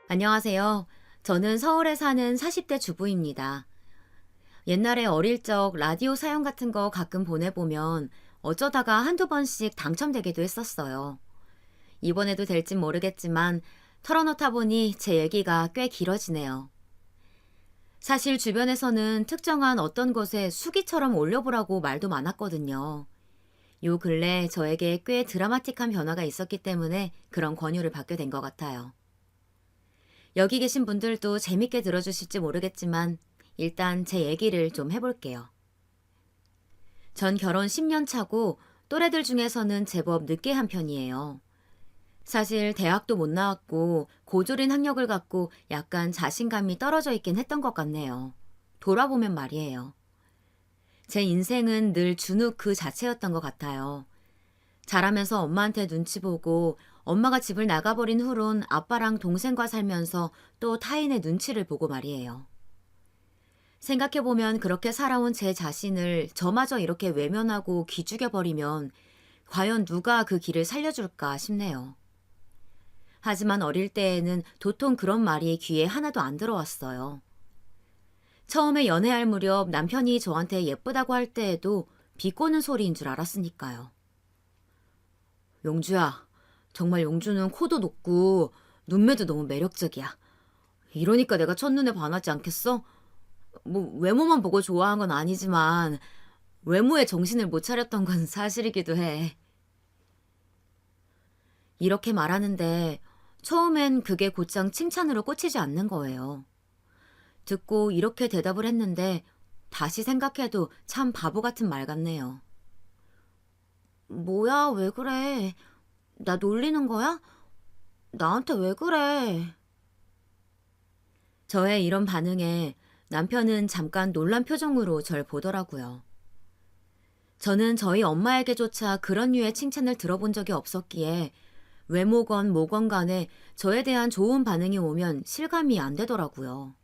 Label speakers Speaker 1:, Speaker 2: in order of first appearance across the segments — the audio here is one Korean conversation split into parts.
Speaker 1: 안녕하세요. 저는 서울에 사는 40대 주부입니다. 옛날에 어릴 적 라디오 사연 같은 거 가끔 보내보면 어쩌다가 한두 번씩 당첨되기도 했었어요. 이번에도 될진 모르겠지만 털어놓다 보니 제 얘기가 꽤 길어지네요. 사실 주변에서는 특정한 어떤 것에 수기처럼 올려보라고 말도 많았거든요. 요 근래 저에게 꽤 드라마틱한 변화가 있었기 때문에 그런 권유를 받게 된 것 같아요. 여기 계신 분들도 재밌게 들어주실지 모르겠지만 일단 제 얘기를 좀 해볼게요. 전 결혼 10년 차고 또래들 중에서는 제법 늦게 한 편이에요. 사실 대학도 못 나왔고 고졸인 학력을 갖고 약간 자신감이 떨어져 있긴 했던 것 같네요. 돌아보면 말이에요. 제 인생은 늘 준욱 그 자체였던 것 같아요. 자라면서 엄마한테 눈치 보고 엄마가 집을 나가버린 후론 아빠랑 동생과 살면서 또 타인의 눈치를 보고 말이에요. 생각해보면 그렇게 살아온 제 자신을 저마저 이렇게 외면하고 기죽여버리면 과연 누가 그 길을 살려줄까 싶네요. 하지만 어릴 때에는 도통 그런 말이 귀에 하나도 안 들어왔어요. 처음에 연애할 무렵 남편이 저한테 예쁘다고 할 때에도 비꼬는 소리인 줄 알았으니까요. 용주야, 정말 용주는 코도 높고 눈매도 너무 매력적이야. 이러니까 내가 첫눈에 반하지 않겠어? 뭐 외모만 보고 좋아한 건 아니지만 외모에 정신을 못 차렸던 건 사실이기도 해. 이렇게 말하는데 처음엔 그게 곧장 칭찬으로 꽂히지 않는 거예요. 듣고 이렇게 대답을 했는데 다시 생각해도 참 바보 같은 말 같네요. 뭐야, 왜 그래? 나 놀리는 거야? 나한테 왜 그래? 저의 이런 반응에 남편은 잠깐 놀란 표정으로 절 보더라고요. 저는 저희 엄마에게조차 그런 류의 칭찬을 들어본 적이 없었기에 외모건 뭐건 간에 저에 대한 좋은 반응이 오면 실감이 안 되더라고요.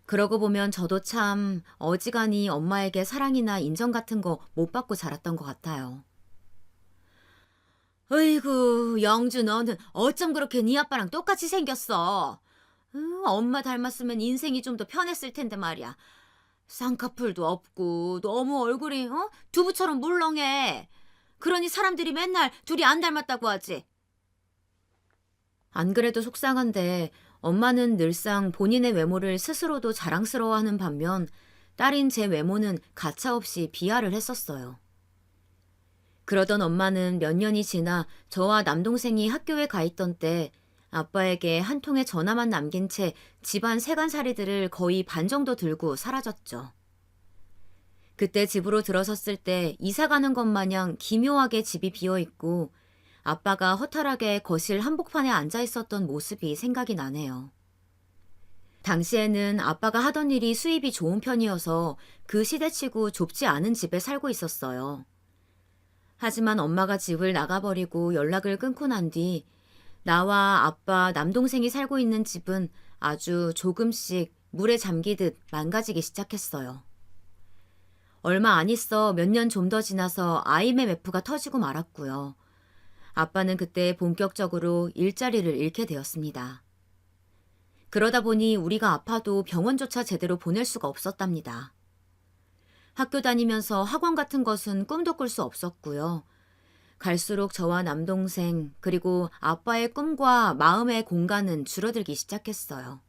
Speaker 1: 그러고 보면 저도 참 어지간히 엄마에게 사랑이나 인정 같은 거 못 받고 자랐던 것 같아요. 어이구, 영주 너는 어쩜 그렇게 네 아빠랑 똑같이 생겼어? 엄마 닮았으면 인생이 좀 더 편했을 텐데 말이야. 쌍꺼풀도 없고 너무 얼굴이 두부처럼 물렁해. 그러니 사람들이 맨날 둘이 안 닮았다고 하지. 안 그래도 속상한데 엄마는 늘상 본인의 외모를 스스로도 자랑스러워하는 반면 딸인 제 외모는 가차없이 비하를 했었어요. 그러던 엄마는 몇 년이 지나 저와 남동생이 학교에 가 있던 때 아빠에게 한 통의 전화만 남긴 채 집안 세간살이들을 거의 반 정도 들고 사라졌죠. 그때 집으로 들어섰을 때 이사 가는 것 마냥 기묘하게 집이 비어 있고 아빠가 허탈하게 거실 한복판에 앉아 있었던 모습이 생각이 나네요. 당시에는 아빠가 하던 일이 수입이 좋은 편이어서 그 시대치고 좁지 않은 집에 살고 있었어요. 하지만 엄마가 집을 나가버리고 연락을 끊고 난 뒤 나와 아빠, 남동생이 살고 있는 집은 아주 조금씩 물에 잠기듯 망가지기 시작했어요. 얼마 안 있어 몇 년 좀 더 지나서 IMF가 터지고 말았고요. 아빠는 그때 본격적으로 일자리를 잃게 되었습니다. 그러다 보니 우리가 아파도 병원조차 제대로 보낼 수가 없었답니다. 학교 다니면서 학원 같은 것은 꿈도 꿀 수 없었고요. 갈수록 저와 남동생 그리고 아빠의 꿈과 마음의 공간은 줄어들기 시작했어요.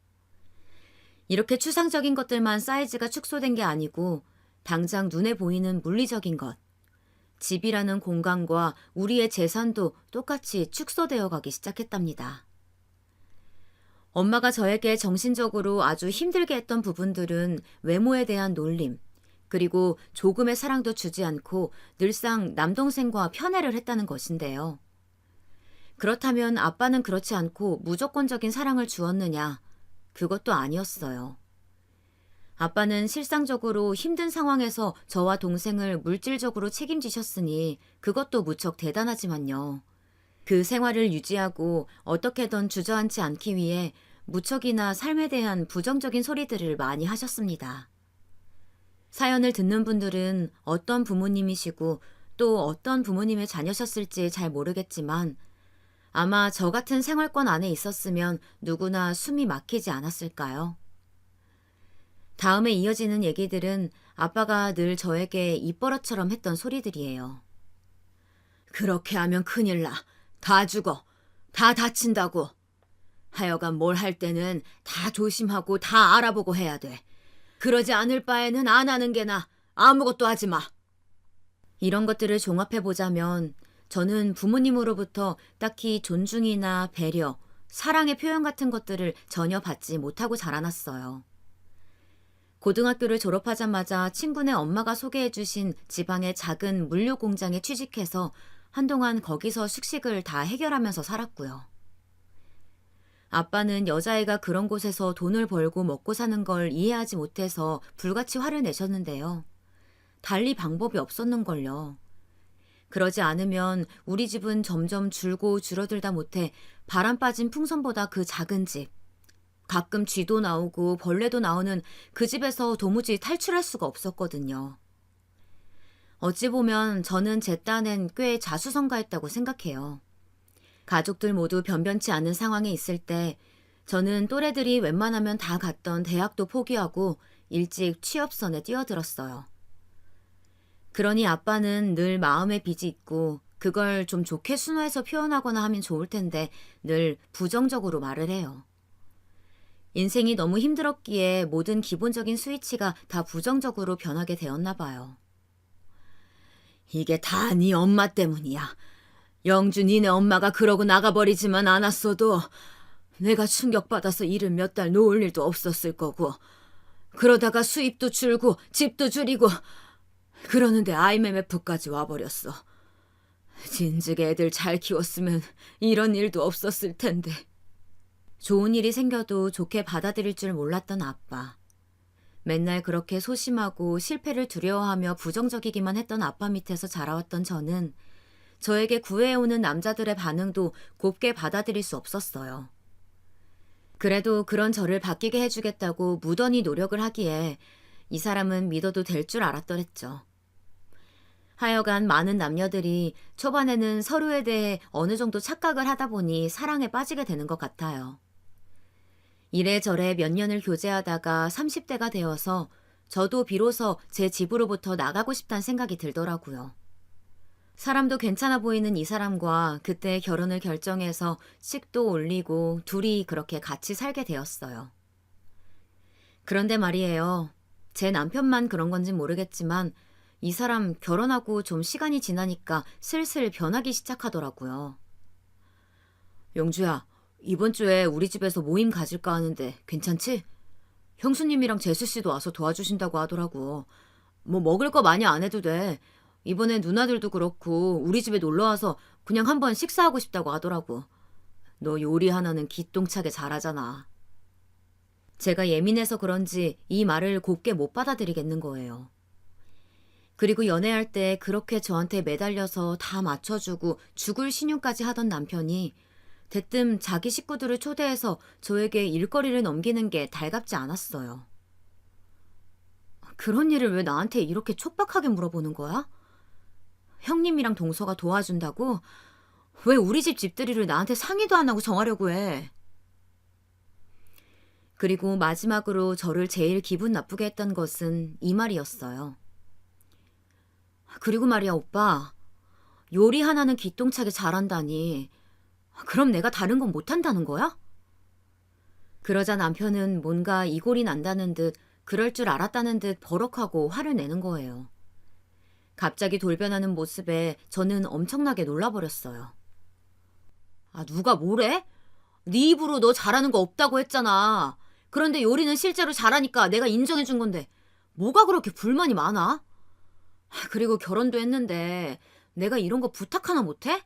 Speaker 1: 이렇게 추상적인 것들만 사이즈가 축소된 게 아니고 당장 눈에 보이는 물리적인 것, 집이라는 공간과 우리의 재산도 똑같이 축소되어 가기 시작했답니다. 엄마가 저에게 정신적으로 아주 힘들게 했던 부분들은 외모에 대한 놀림, 그리고 조금의 사랑도 주지 않고 늘상 남동생과 편애를 했다는 것인데요. 그렇다면 아빠는 그렇지 않고 무조건적인 사랑을 주었느냐? 그것도 아니었어요. 아빠는 실상적으로 힘든 상황에서 저와 동생을 물질적으로 책임지셨으니 그것도 무척 대단하지만요. 그 생활을 유지하고 어떻게든 주저앉지 않기 위해 무척이나 삶에 대한 부정적인 소리들을 많이 하셨습니다. 사연을 듣는 분들은 어떤 부모님이시고 또 어떤 부모님의 자녀셨을지 잘 모르겠지만 아마 저 같은 생활권 안에 있었으면 누구나 숨이 막히지 않았을까요? 다음에 이어지는 얘기들은 아빠가 늘 저에게 입버릇처럼 했던 소리들이에요. 그렇게 하면 큰일 나. 다 죽어. 다 다친다고. 하여간 뭘 할 때는 다 조심하고 다 알아보고 해야 돼. 그러지 않을 바에는 안 하는 게 나아. 아무것도 하지 마. 이런 것들을 종합해보자면 저는 부모님으로부터 딱히 존중이나 배려, 사랑의 표현 같은 것들을 전혀 받지 못하고 자라났어요. 고등학교를 졸업하자마자 친구네 엄마가 소개해주신 지방의 작은 물류 공장에 취직해서 한동안 거기서 숙식을 다 해결하면서 살았고요. 아빠는 여자애가 그런 곳에서 돈을 벌고 먹고 사는 걸 이해하지 못해서 불같이 화를 내셨는데요. 달리 방법이 없었는걸요. 그러지 않으면 우리 집은 점점 줄고 줄어들다 못해 바람 빠진 풍선보다 그 작은 집, 가끔 쥐도 나오고 벌레도 나오는 그 집에서 도무지 탈출할 수가 없었거든요. 어찌 보면 저는 제 딴엔 꽤 자수성가했다고 생각해요. 가족들 모두 변변치 않은 상황에 있을 때 저는 또래들이 웬만하면 다 갔던 대학도 포기하고 일찍 취업선에 뛰어들었어요. 그러니 아빠는 늘 마음의 빚이 있고 그걸 좀 좋게 순화해서 표현하거나 하면 좋을 텐데 늘 부정적으로 말을 해요. 인생이 너무 힘들었기에 모든 기본적인 스위치가 다 부정적으로 변하게 되었나 봐요. 이게 다 네 엄마 때문이야. 영주 니네 엄마가 그러고 나가버리지만 않았어도 내가 충격받아서 일을 몇 달 놓을 일도 없었을 거고 그러다가 수입도 줄고 집도 줄이고 그러는데 IMF까지 와버렸어. 진즉 애들 잘 키웠으면 이런 일도 없었을 텐데. 좋은 일이 생겨도 좋게 받아들일 줄 몰랐던 아빠. 맨날 그렇게 소심하고 실패를 두려워하며 부정적이기만 했던 아빠 밑에서 자라왔던 저는 저에게 구애해오는 남자들의 반응도 곱게 받아들일 수 없었어요. 그래도 그런 저를 바뀌게 해주겠다고 무던히 노력을 하기에 이 사람은 믿어도 될 줄 알았더랬죠. 하여간 많은 남녀들이 초반에는 서로에 대해 어느 정도 착각을 하다 보니 사랑에 빠지게 되는 것 같아요. 이래저래 몇 년을 교제하다가 30대가 되어서 저도 비로소 제 집으로부터 나가고 싶다는 생각이 들더라고요. 사람도 괜찮아 보이는 이 사람과 그때 결혼을 결정해서 식도 올리고 둘이 그렇게 같이 살게 되었어요. 그런데 말이에요. 제 남편만 그런 건진 모르겠지만 이 사람 결혼하고 좀 시간이 지나니까 슬슬 변하기 시작하더라고요. 영주야, 이번 주에 우리 집에서 모임 가질까 하는데 괜찮지? 형수님이랑 재수씨도 와서 도와주신다고 하더라고. 뭐 먹을 거 많이 안 해도 돼. 이번에 누나들도 그렇고 우리 집에 놀러와서 그냥 한번 식사하고 싶다고 하더라고. 너 요리 하나는 기똥차게 잘하잖아. 제가 예민해서 그런지 이 말을 곱게 못 받아들이겠는 거예요. 그리고 연애할 때 그렇게 저한테 매달려서 다 맞춰주고 죽을 신용까지 하던 남편이 대뜸 자기 식구들을 초대해서 저에게 일거리를 넘기는 게 달갑지 않았어요. 그런 일을 왜 나한테 이렇게 촉박하게 물어보는 거야? 형님이랑 동서가 도와준다고? 왜 우리 집 집들이를 나한테 상의도 안 하고 정하려고 해? 그리고 마지막으로 저를 제일 기분 나쁘게 했던 것은 이 말이었어요. 그리고 말이야, 오빠. 요리 하나는 기똥차게 잘한다니. 그럼 내가 다른 건 못한다는 거야? 그러자 남편은 뭔가 이골이 난다는 듯 그럴 줄 알았다는 듯 버럭하고 화를 내는 거예요. 갑자기 돌변하는 모습에 저는 엄청나게 놀라버렸어요. 아, 누가 뭐래? 네 입으로 너 잘하는 거 없다고 했잖아. 그런데 요리는 실제로 잘하니까 내가 인정해준 건데 뭐가 그렇게 불만이 많아? 그리고 결혼도 했는데 내가 이런 거 부탁 하나 못해?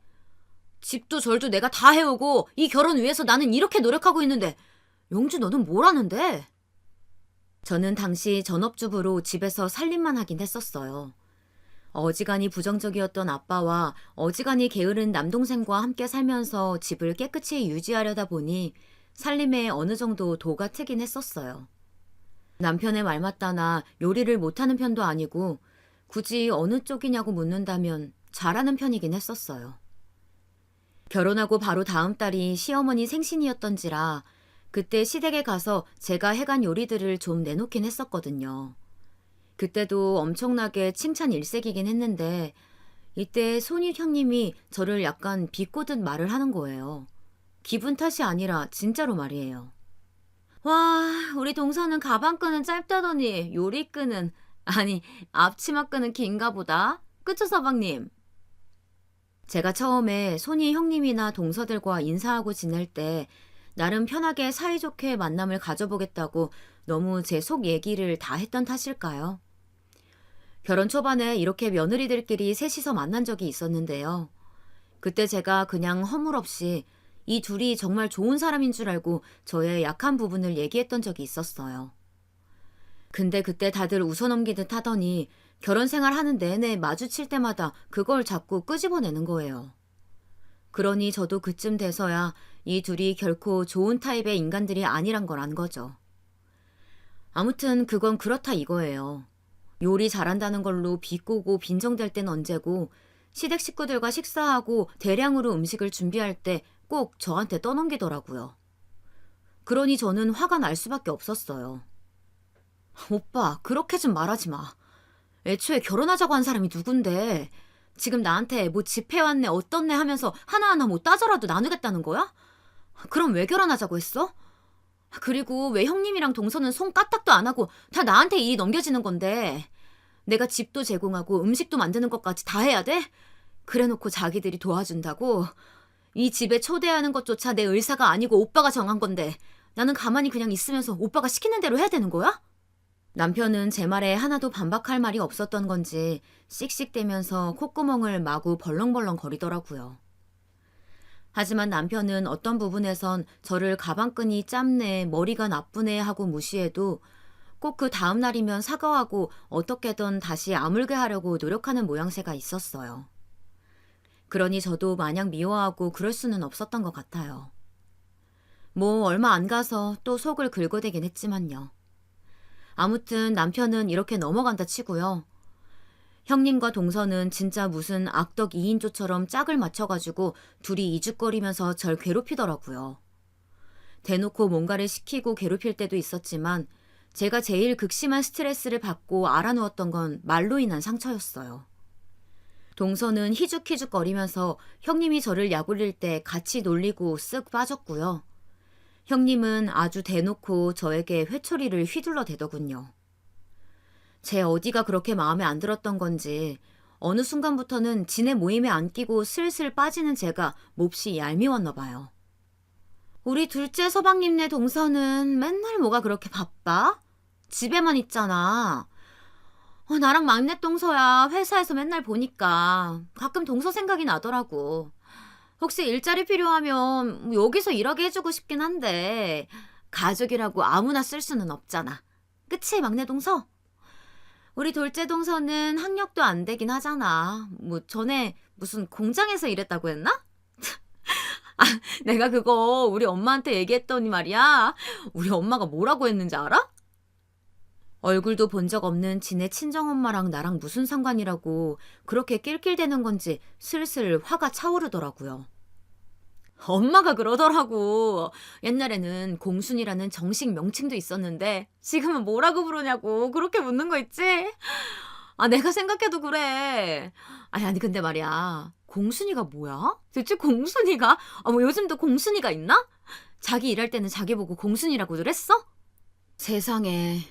Speaker 1: 집도 절도 내가 다 해오고 이 결혼 위해서 나는 이렇게 노력하고 있는데 영주 너는 뭘 하는데? 저는 당시 전업주부로 집에서 살림만 하긴 했었어요. 어지간히 부정적이었던 아빠와 어지간히 게으른 남동생과 함께 살면서 집을 깨끗이 유지하려다 보니 살림에 어느 정도 도가 트긴 했었어요. 남편의 말 맞다나 요리를 못하는 편도 아니고 굳이 어느 쪽이냐고 묻는다면 잘하는 편이긴 했었어요. 결혼하고 바로 다음 달이 시어머니 생신이었던지라 그때 시댁에 가서 제가 해간 요리들을 좀 내놓긴 했었거든요. 그때도 엄청나게 칭찬 일색이긴 했는데 이때 손익 형님이 저를 약간 비꼬듯 말을 하는 거예요. 기분 탓이 아니라 진짜로 말이에요. 와, 우리 동서는 가방끈은 짧다더니 요리끈은, 아니, 앞치마끈은 긴가 보다. 그쵸, 서방님? 제가 처음에 손이 형님이나 동서들과 인사하고 지낼 때 나름 편하게 사이좋게 만남을 가져보겠다고 너무 제 속 얘기를 다 했던 탓일까요? 결혼 초반에 이렇게 며느리들끼리 셋이서 만난 적이 있었는데요. 그때 제가 그냥 허물없이 이 둘이 정말 좋은 사람인 줄 알고 저의 약한 부분을 얘기했던 적이 있었어요. 근데 그때 다들 웃어넘기듯 하더니 결혼 생활하는 내내 마주칠 때마다 그걸 자꾸 끄집어내는 거예요. 그러니 저도 그쯤 돼서야 이 둘이 결코 좋은 타입의 인간들이 아니란 걸 안 거죠. 아무튼 그건 그렇다 이거예요. 요리 잘한다는 걸로 비꼬고 빈정댈 땐 언제고 시댁 식구들과 식사하고 대량으로 음식을 준비할 때 꼭 저한테 떠넘기더라고요. 그러니 저는 화가 날 수밖에 없었어요. 오빠, 그렇게 좀 말하지 마. 애초에 결혼하자고 한 사람이 누군데 지금 나한테 뭐 집해왔네 어떻네 하면서 하나하나 뭐 따져라도 나누겠다는 거야? 그럼 왜 결혼하자고 했어? 그리고 왜 형님이랑 동서는 손 까딱도 안 하고 다 나한테 일이 넘겨지는 건데 내가 집도 제공하고 음식도 만드는 것까지 다 해야 돼? 그래놓고 자기들이 도와준다고? 이 집에 초대하는 것조차 내 의사가 아니고 오빠가 정한 건데 나는 가만히 그냥 있으면서 오빠가 시키는 대로 해야 되는 거야? 남편은 제 말에 하나도 반박할 말이 없었던 건지 씩씩대면서 콧구멍을 마구 벌렁벌렁 거리더라고요. 하지만 남편은 어떤 부분에선 저를 가방끈이 짧네, 머리가 나쁘네 하고 무시해도 꼭 그 다음 날이면 사과하고 어떻게든 다시 아물게 하려고 노력하는 모양새가 있었어요. 그러니 저도 마냥 미워하고 그럴 수는 없었던 것 같아요. 뭐 얼마 안 가서 또 속을 긁어대긴 했지만요. 아무튼 남편은 이렇게 넘어간다 치고요. 형님과 동서는 진짜 무슨 악덕 2인조처럼 짝을 맞춰가지고 둘이 이죽거리면서 절 괴롭히더라고요. 대놓고 뭔가를 시키고 괴롭힐 때도 있었지만 제가 제일 극심한 스트레스를 받고 알아누웠던 건 말로 인한 상처였어요. 동서는 희죽희죽거리면서 형님이 저를 약올릴 때 같이 놀리고 쓱 빠졌고요. 형님은 아주 대놓고 저에게 회초리를 휘둘러 대더군요. 제 어디가 그렇게 마음에 안 들었던 건지 어느 순간부터는 지네 모임에 안 끼고 슬슬 빠지는 제가 몹시 얄미웠나 봐요. 우리 둘째 서방님네 동서는 맨날 뭐가 그렇게 바빠? 집에만 있잖아. 나랑 막내 동서야 회사에서 맨날 보니까 가끔 동서 생각이 나더라고. 혹시 일자리 필요하면 여기서 일하게 해주고 싶긴 한데 가족이라고 아무나 쓸 수는 없잖아. 그치 막내 동서? 우리 둘째 동서는 학력도 안 되긴 하잖아. 뭐 전에 무슨 공장에서 일했다고 했나? 아, 내가 그거 우리 엄마한테 얘기했더니 말이야. 우리 엄마가 뭐라고 했는지 알아? 얼굴도 본 적 없는 지네 친정엄마랑 나랑 무슨 상관이라고 그렇게 낄낄대는 건지 슬슬 화가 차오르더라고요. 엄마가 그러더라고. 옛날에는 공순이라는 정식 명칭도 있었는데 지금은 뭐라고 부르냐고 그렇게 묻는 거 있지? 아, 내가 생각해도 그래. 아니 근데 말이야. 공순이가 뭐야? 대체 공순이가? 뭐 요즘도 공순이가 있나? 자기 일할 때는 자기 보고 공순이라고들 했어? 세상에.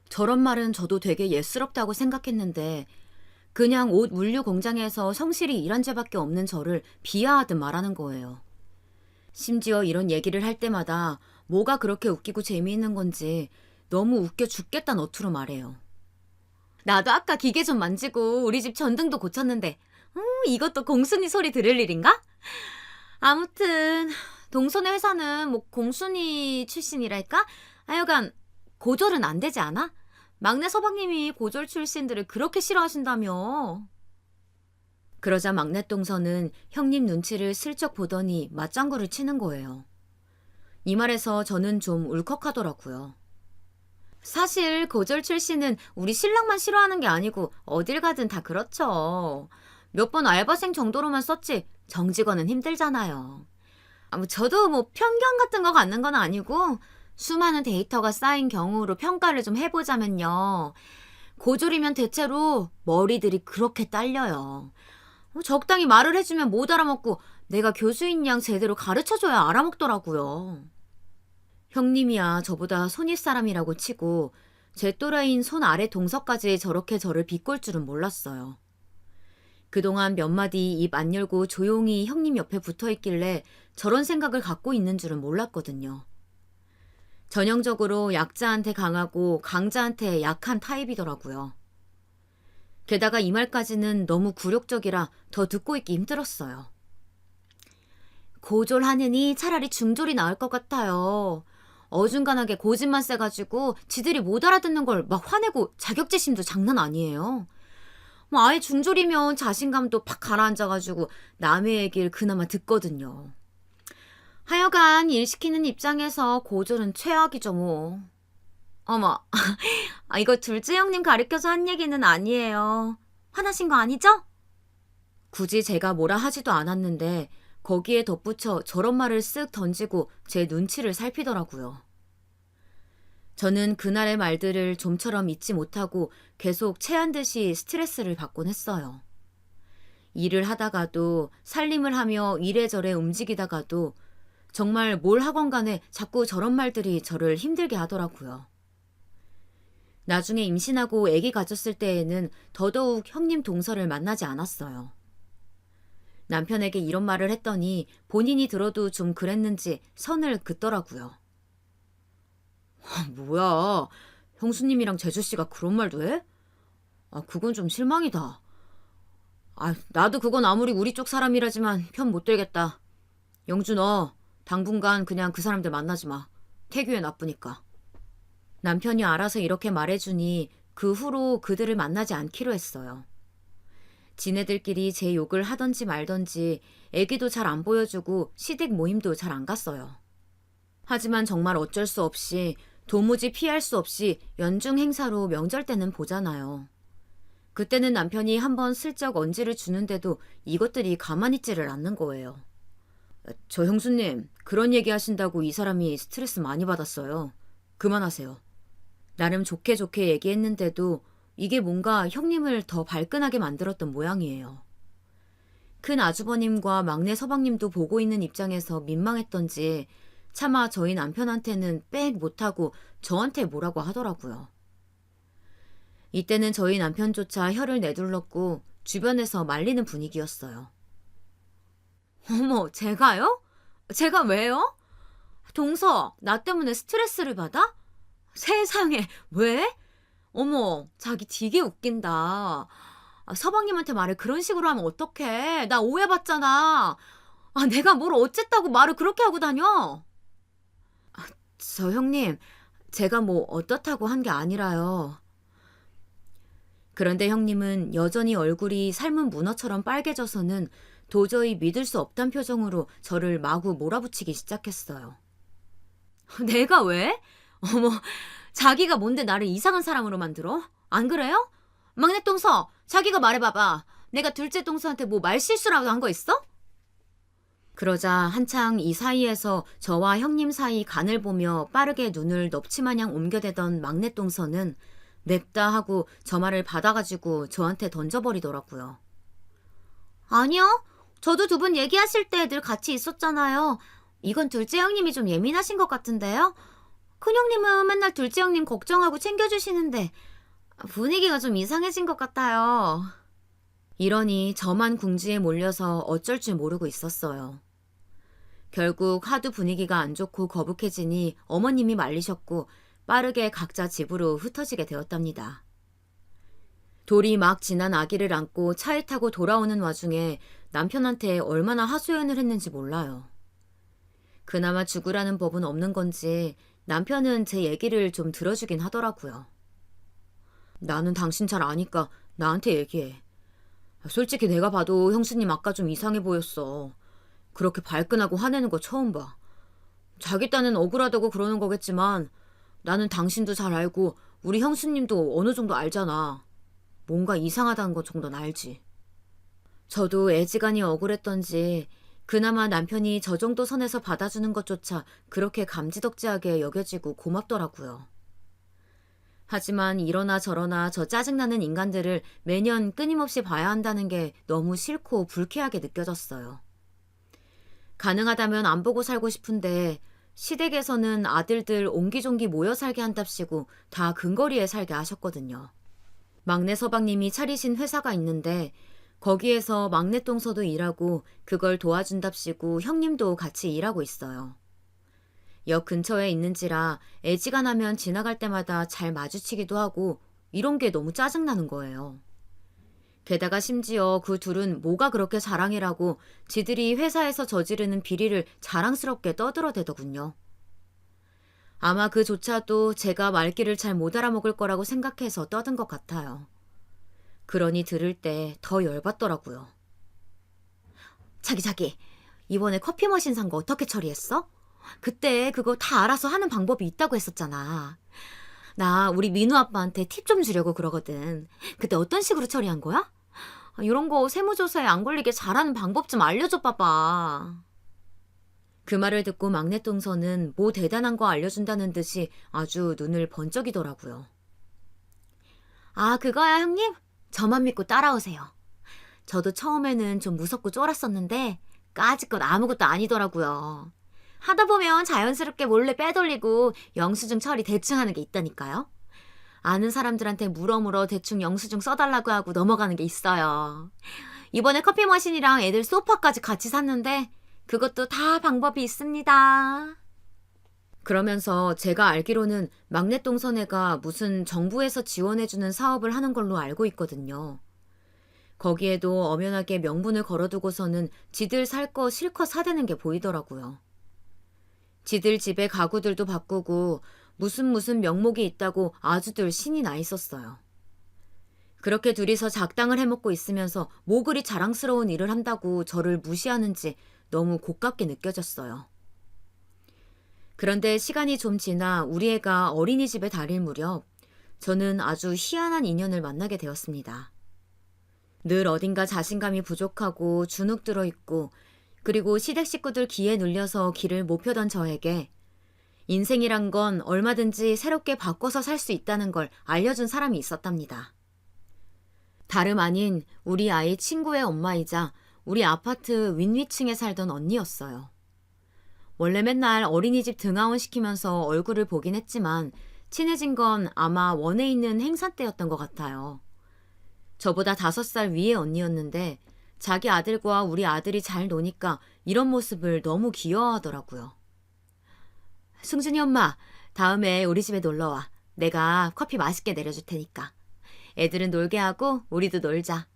Speaker 1: 저런 말은 저도 되게 예스럽다고 생각했는데 그냥 옷 물류 공장에서 성실히 일한 죄밖에 없는 저를 비하하듯 말하는 거예요. 심지어 이런 얘기를 할 때마다 뭐가 그렇게 웃기고 재미있는 건지 너무 웃겨 죽겠다는 어투로 말해요. 나도 아까 기계 좀 만지고 우리 집 전등도 고쳤는데 이것도 공순이 소리 들을 일인가? 아무튼 동선의 회사는 뭐 공순이 출신이랄까? 하여간 고졸은 안 되지 않아? 막내 서방님이 고졸 출신들을 그렇게 싫어하신다며. 그러자 막내 동서는 형님 눈치를 슬쩍 보더니 맞장구를 치는 거예요. 이 말에서 저는 좀 울컥하더라고요. 사실 고졸 출신은 우리 신랑만 싫어하는 게 아니고 어딜 가든 다 그렇죠. 몇 번 알바생 정도로만 썼지 정직원은 힘들잖아요. 저도 뭐 편견 같은 거 갖는 건 아니고 수많은 데이터가 쌓인 경우로 평가를 좀 해보자면요. 고졸이면 대체로 머리들이 그렇게 딸려요. 적당히 말을 해주면 못 알아먹고 내가 교수인 양 제대로 가르쳐줘야 알아먹더라고요. 형님이야 저보다 손윗사람이라고 치고 제 또래인 손 아래 동서까지 저렇게 저를 비꼴 줄은 몰랐어요. 그동안 몇 마디 입 안 열고 조용히 형님 옆에 붙어 있길래 저런 생각을 갖고 있는 줄은 몰랐거든요. 전형적으로 약자한테 강하고 강자한테 약한 타입이더라고요. 게다가 이 말까지는 너무 굴욕적이라 더 듣고 있기 힘들었어요. 고졸하느니 차라리 중졸이 나을 것 같아요. 어중간하게 고집만 세가지고 지들이 못 알아듣는 걸 막 화내고 자격지심도 장난 아니에요. 뭐 아예 중졸이면 자신감도 팍 가라앉아가지고 남의 얘기를 그나마 듣거든요. 하여간 일 시키는 입장에서 고졸은 최악이죠 뭐. 어머, 이거 둘째 형님 가르쳐서 한 얘기는 아니에요. 화나신 거 아니죠? 굳이 제가 뭐라 하지도 않았는데 거기에 덧붙여 저런 말을 쓱 던지고 제 눈치를 살피더라고요. 저는 그날의 말들을 좀처럼 잊지 못하고 계속 체한 듯이 스트레스를 받곤 했어요. 일을 하다가도 살림을 하며 이래저래 움직이다가도 정말 뭘 하건 간에 자꾸 저런 말들이 저를 힘들게 하더라고요. 나중에 임신하고 아기 가졌을 때에는 더더욱 형님 동서를 만나지 않았어요. 남편에게 이런 말을 했더니 본인이 들어도 좀 그랬는지 선을 긋더라고요. 뭐야, 형수님이랑 재주씨가 그런 말도 해? 그건 좀 실망이다. 나도 그건 아무리 우리 쪽 사람이라지만 편 못 들겠다. 영주 너 당분간 그냥 그 사람들 만나지 마. 태교에 나쁘니까. 남편이 알아서 이렇게 말해주니 그 후로 그들을 만나지 않기로 했어요. 지네들끼리 제 욕을 하던지 말던지 애기도 잘 안 보여주고 시댁 모임도 잘 안 갔어요. 하지만 정말 어쩔 수 없이 도무지 피할 수 없이 연중 행사로 명절 때는 보잖아요. 그때는 남편이 한번 슬쩍 언지를 주는데도 이것들이 가만히 있지를 않는 거예요. 저 형수님, 그런 얘기 하신다고 이 사람이 스트레스 많이 받았어요. 그만하세요. 나름 좋게 좋게 얘기했는데도 이게 뭔가 형님을 더 발끈하게 만들었던 모양이에요. 큰 아주버님과 막내 서방님도 보고 있는 입장에서 민망했던지 차마 저희 남편한테는 빽 못하고 저한테 뭐라고 하더라고요. 이때는 저희 남편조차 혀를 내둘렀고 주변에서 말리는 분위기였어요. 어머, 제가요? 제가 왜요? 동서, 나 때문에 스트레스를 받아? 세상에, 왜? 어머, 자기 되게 웃긴다. 서방님한테 말을 그런 식으로 하면 어떡해? 나 오해받잖아. 내가 뭘 어쨌다고 말을 그렇게 하고 다녀? 저 형님, 제가 뭐 어떻다고 한 게 아니라요. 그런데 형님은 여전히 얼굴이 삶은 문어처럼 빨개져서는 도저히 믿을 수 없단 표정으로 저를 마구 몰아붙이기 시작했어요. 내가 왜? 어머, 자기가 뭔데 나를 이상한 사람으로 만들어? 안 그래요? 막내 동서, 자기가 말해봐봐. 내가 둘째 동서한테 뭐 말실수라고 한 거 있어? 그러자 한창 이 사이에서 저와 형님 사이 간을 보며 빠르게 눈을 넙치마냥 옮겨대던 막내 동서는 냅다 하고 저 말을 받아가지고 저한테 던져버리더라고요. 아니요. 저도 두 분 얘기하실 때 늘 같이 있었잖아요. 이건 둘째 형님이 좀 예민하신 것 같은데요? 큰형님은 맨날 둘째 형님 걱정하고 챙겨주시는데 분위기가 좀 이상해진 것 같아요. 이러니 저만 궁지에 몰려서 어쩔 줄 모르고 있었어요. 결국 하도 분위기가 안 좋고 거북해지니 어머님이 말리셨고 빠르게 각자 집으로 흩어지게 되었답니다. 돌이 막 지난 아기를 안고 차에 타고 돌아오는 와중에 남편한테 얼마나 하소연을 했는지 몰라요. 그나마 죽으라는 법은 없는 건지 남편은 제 얘기를 좀 들어주긴 하더라고요. 나는 당신 잘 아니까 나한테 얘기해. 솔직히 내가 봐도 형수님 아까 좀 이상해 보였어. 그렇게 발끈하고 화내는 거 처음 봐. 자기 딴은 억울하다고 그러는 거겠지만 나는 당신도 잘 알고 우리 형수님도 어느 정도 알잖아. 뭔가 이상하다는 것 정도는 알지. 저도 애지간히 억울했던지 그나마 남편이 저 정도 선에서 받아주는 것조차 그렇게 감지덕지하게 여겨지고 고맙더라고요. 하지만 이러나 저러나 저 짜증나는 인간들을 매년 끊임없이 봐야 한다는 게 너무 싫고 불쾌하게 느껴졌어요. 가능하다면 안 보고 살고 싶은데 시댁에서는 아들들 옹기종기 모여 살게 한답시고 다 근거리에 살게 하셨거든요. 막내 서방님이 차리신 회사가 있는데 거기에서 막내 동서도 일하고 그걸 도와준답시고 형님도 같이 일하고 있어요. 역 근처에 있는지라 애지간하면 지나갈 때마다 잘 마주치기도 하고 이런 게 너무 짜증나는 거예요. 게다가 심지어 그 둘은 뭐가 그렇게 자랑이라고 지들이 회사에서 저지르는 비리를 자랑스럽게 떠들어대더군요. 아마 그조차도 제가 말귀를 잘 못 알아먹을 거라고 생각해서 떠든 것 같아요. 그러니 들을 때 더 열받더라고요. 자기, 이번에 커피 머신 산 거 어떻게 처리했어? 그때 그거 다 알아서 하는 방법이 있다고 했었잖아. 나 우리 민우 아빠한테 팁 좀 주려고 그러거든. 그때 어떤 식으로 처리한 거야? 이런 거 세무조사에 안 걸리게 잘하는 방법 좀 알려줘 봐봐. 그 말을 듣고 막내 동서는 뭐 대단한 거 알려준다는 듯이 아주 눈을 번쩍이더라고요. 아, 그거야 형님? 저만 믿고 따라오세요. 저도 처음에는 좀 무섭고 쫄았었는데 까짓것 아무것도 아니더라고요. 하다 보면 자연스럽게 몰래 빼돌리고 영수증 처리 대충 하는 게 있다니까요. 아는 사람들한테 물어물어 대충 영수증 써달라고 하고 넘어가는 게 있어요. 이번에 커피 머신이랑 애들 소파까지 같이 샀는데 그것도 다 방법이 있습니다. 그러면서 제가 알기로는 막내 동서네가 무슨 정부에서 지원해주는 사업을 하는 걸로 알고 있거든요. 거기에도 엄연하게 명분을 걸어두고서는 지들 살 거 실컷 사대는 게 보이더라고요. 지들 집에 가구들도 바꾸고 무슨 명목이 있다고 아주들 신이 나 있었어요. 그렇게 둘이서 작당을 해먹고 있으면서 뭐 그리 자랑스러운 일을 한다고 저를 무시하는지 너무 고깝게 느껴졌어요. 그런데 시간이 좀 지나 우리 애가 어린이집에 다닐 무렵 저는 아주 희한한 인연을 만나게 되었습니다. 늘 어딘가 자신감이 부족하고 주눅 들어있고 그리고 시댁 식구들 기에 눌려서 길을 못 펴던 저에게 인생이란 건 얼마든지 새롭게 바꿔서 살 수 있다는 걸 알려준 사람이 있었답니다. 다름 아닌 우리 아이 친구의 엄마이자 우리 아파트 윗위층에 살던 언니였어요. 원래 맨날 어린이집 등하원 시키면서 얼굴을 보긴 했지만 친해진 건 아마 원에 있는 행사 때였던 것 같아요. 저보다 5살 위의 언니였는데 자기 아들과 우리 아들이 잘 노니까 이런 모습을 너무 귀여워하더라고요. 승준이 엄마, 다음에 우리 집에 놀러와. 내가 커피 맛있게 내려줄 테니까. 애들은 놀게 하고 우리도 놀자.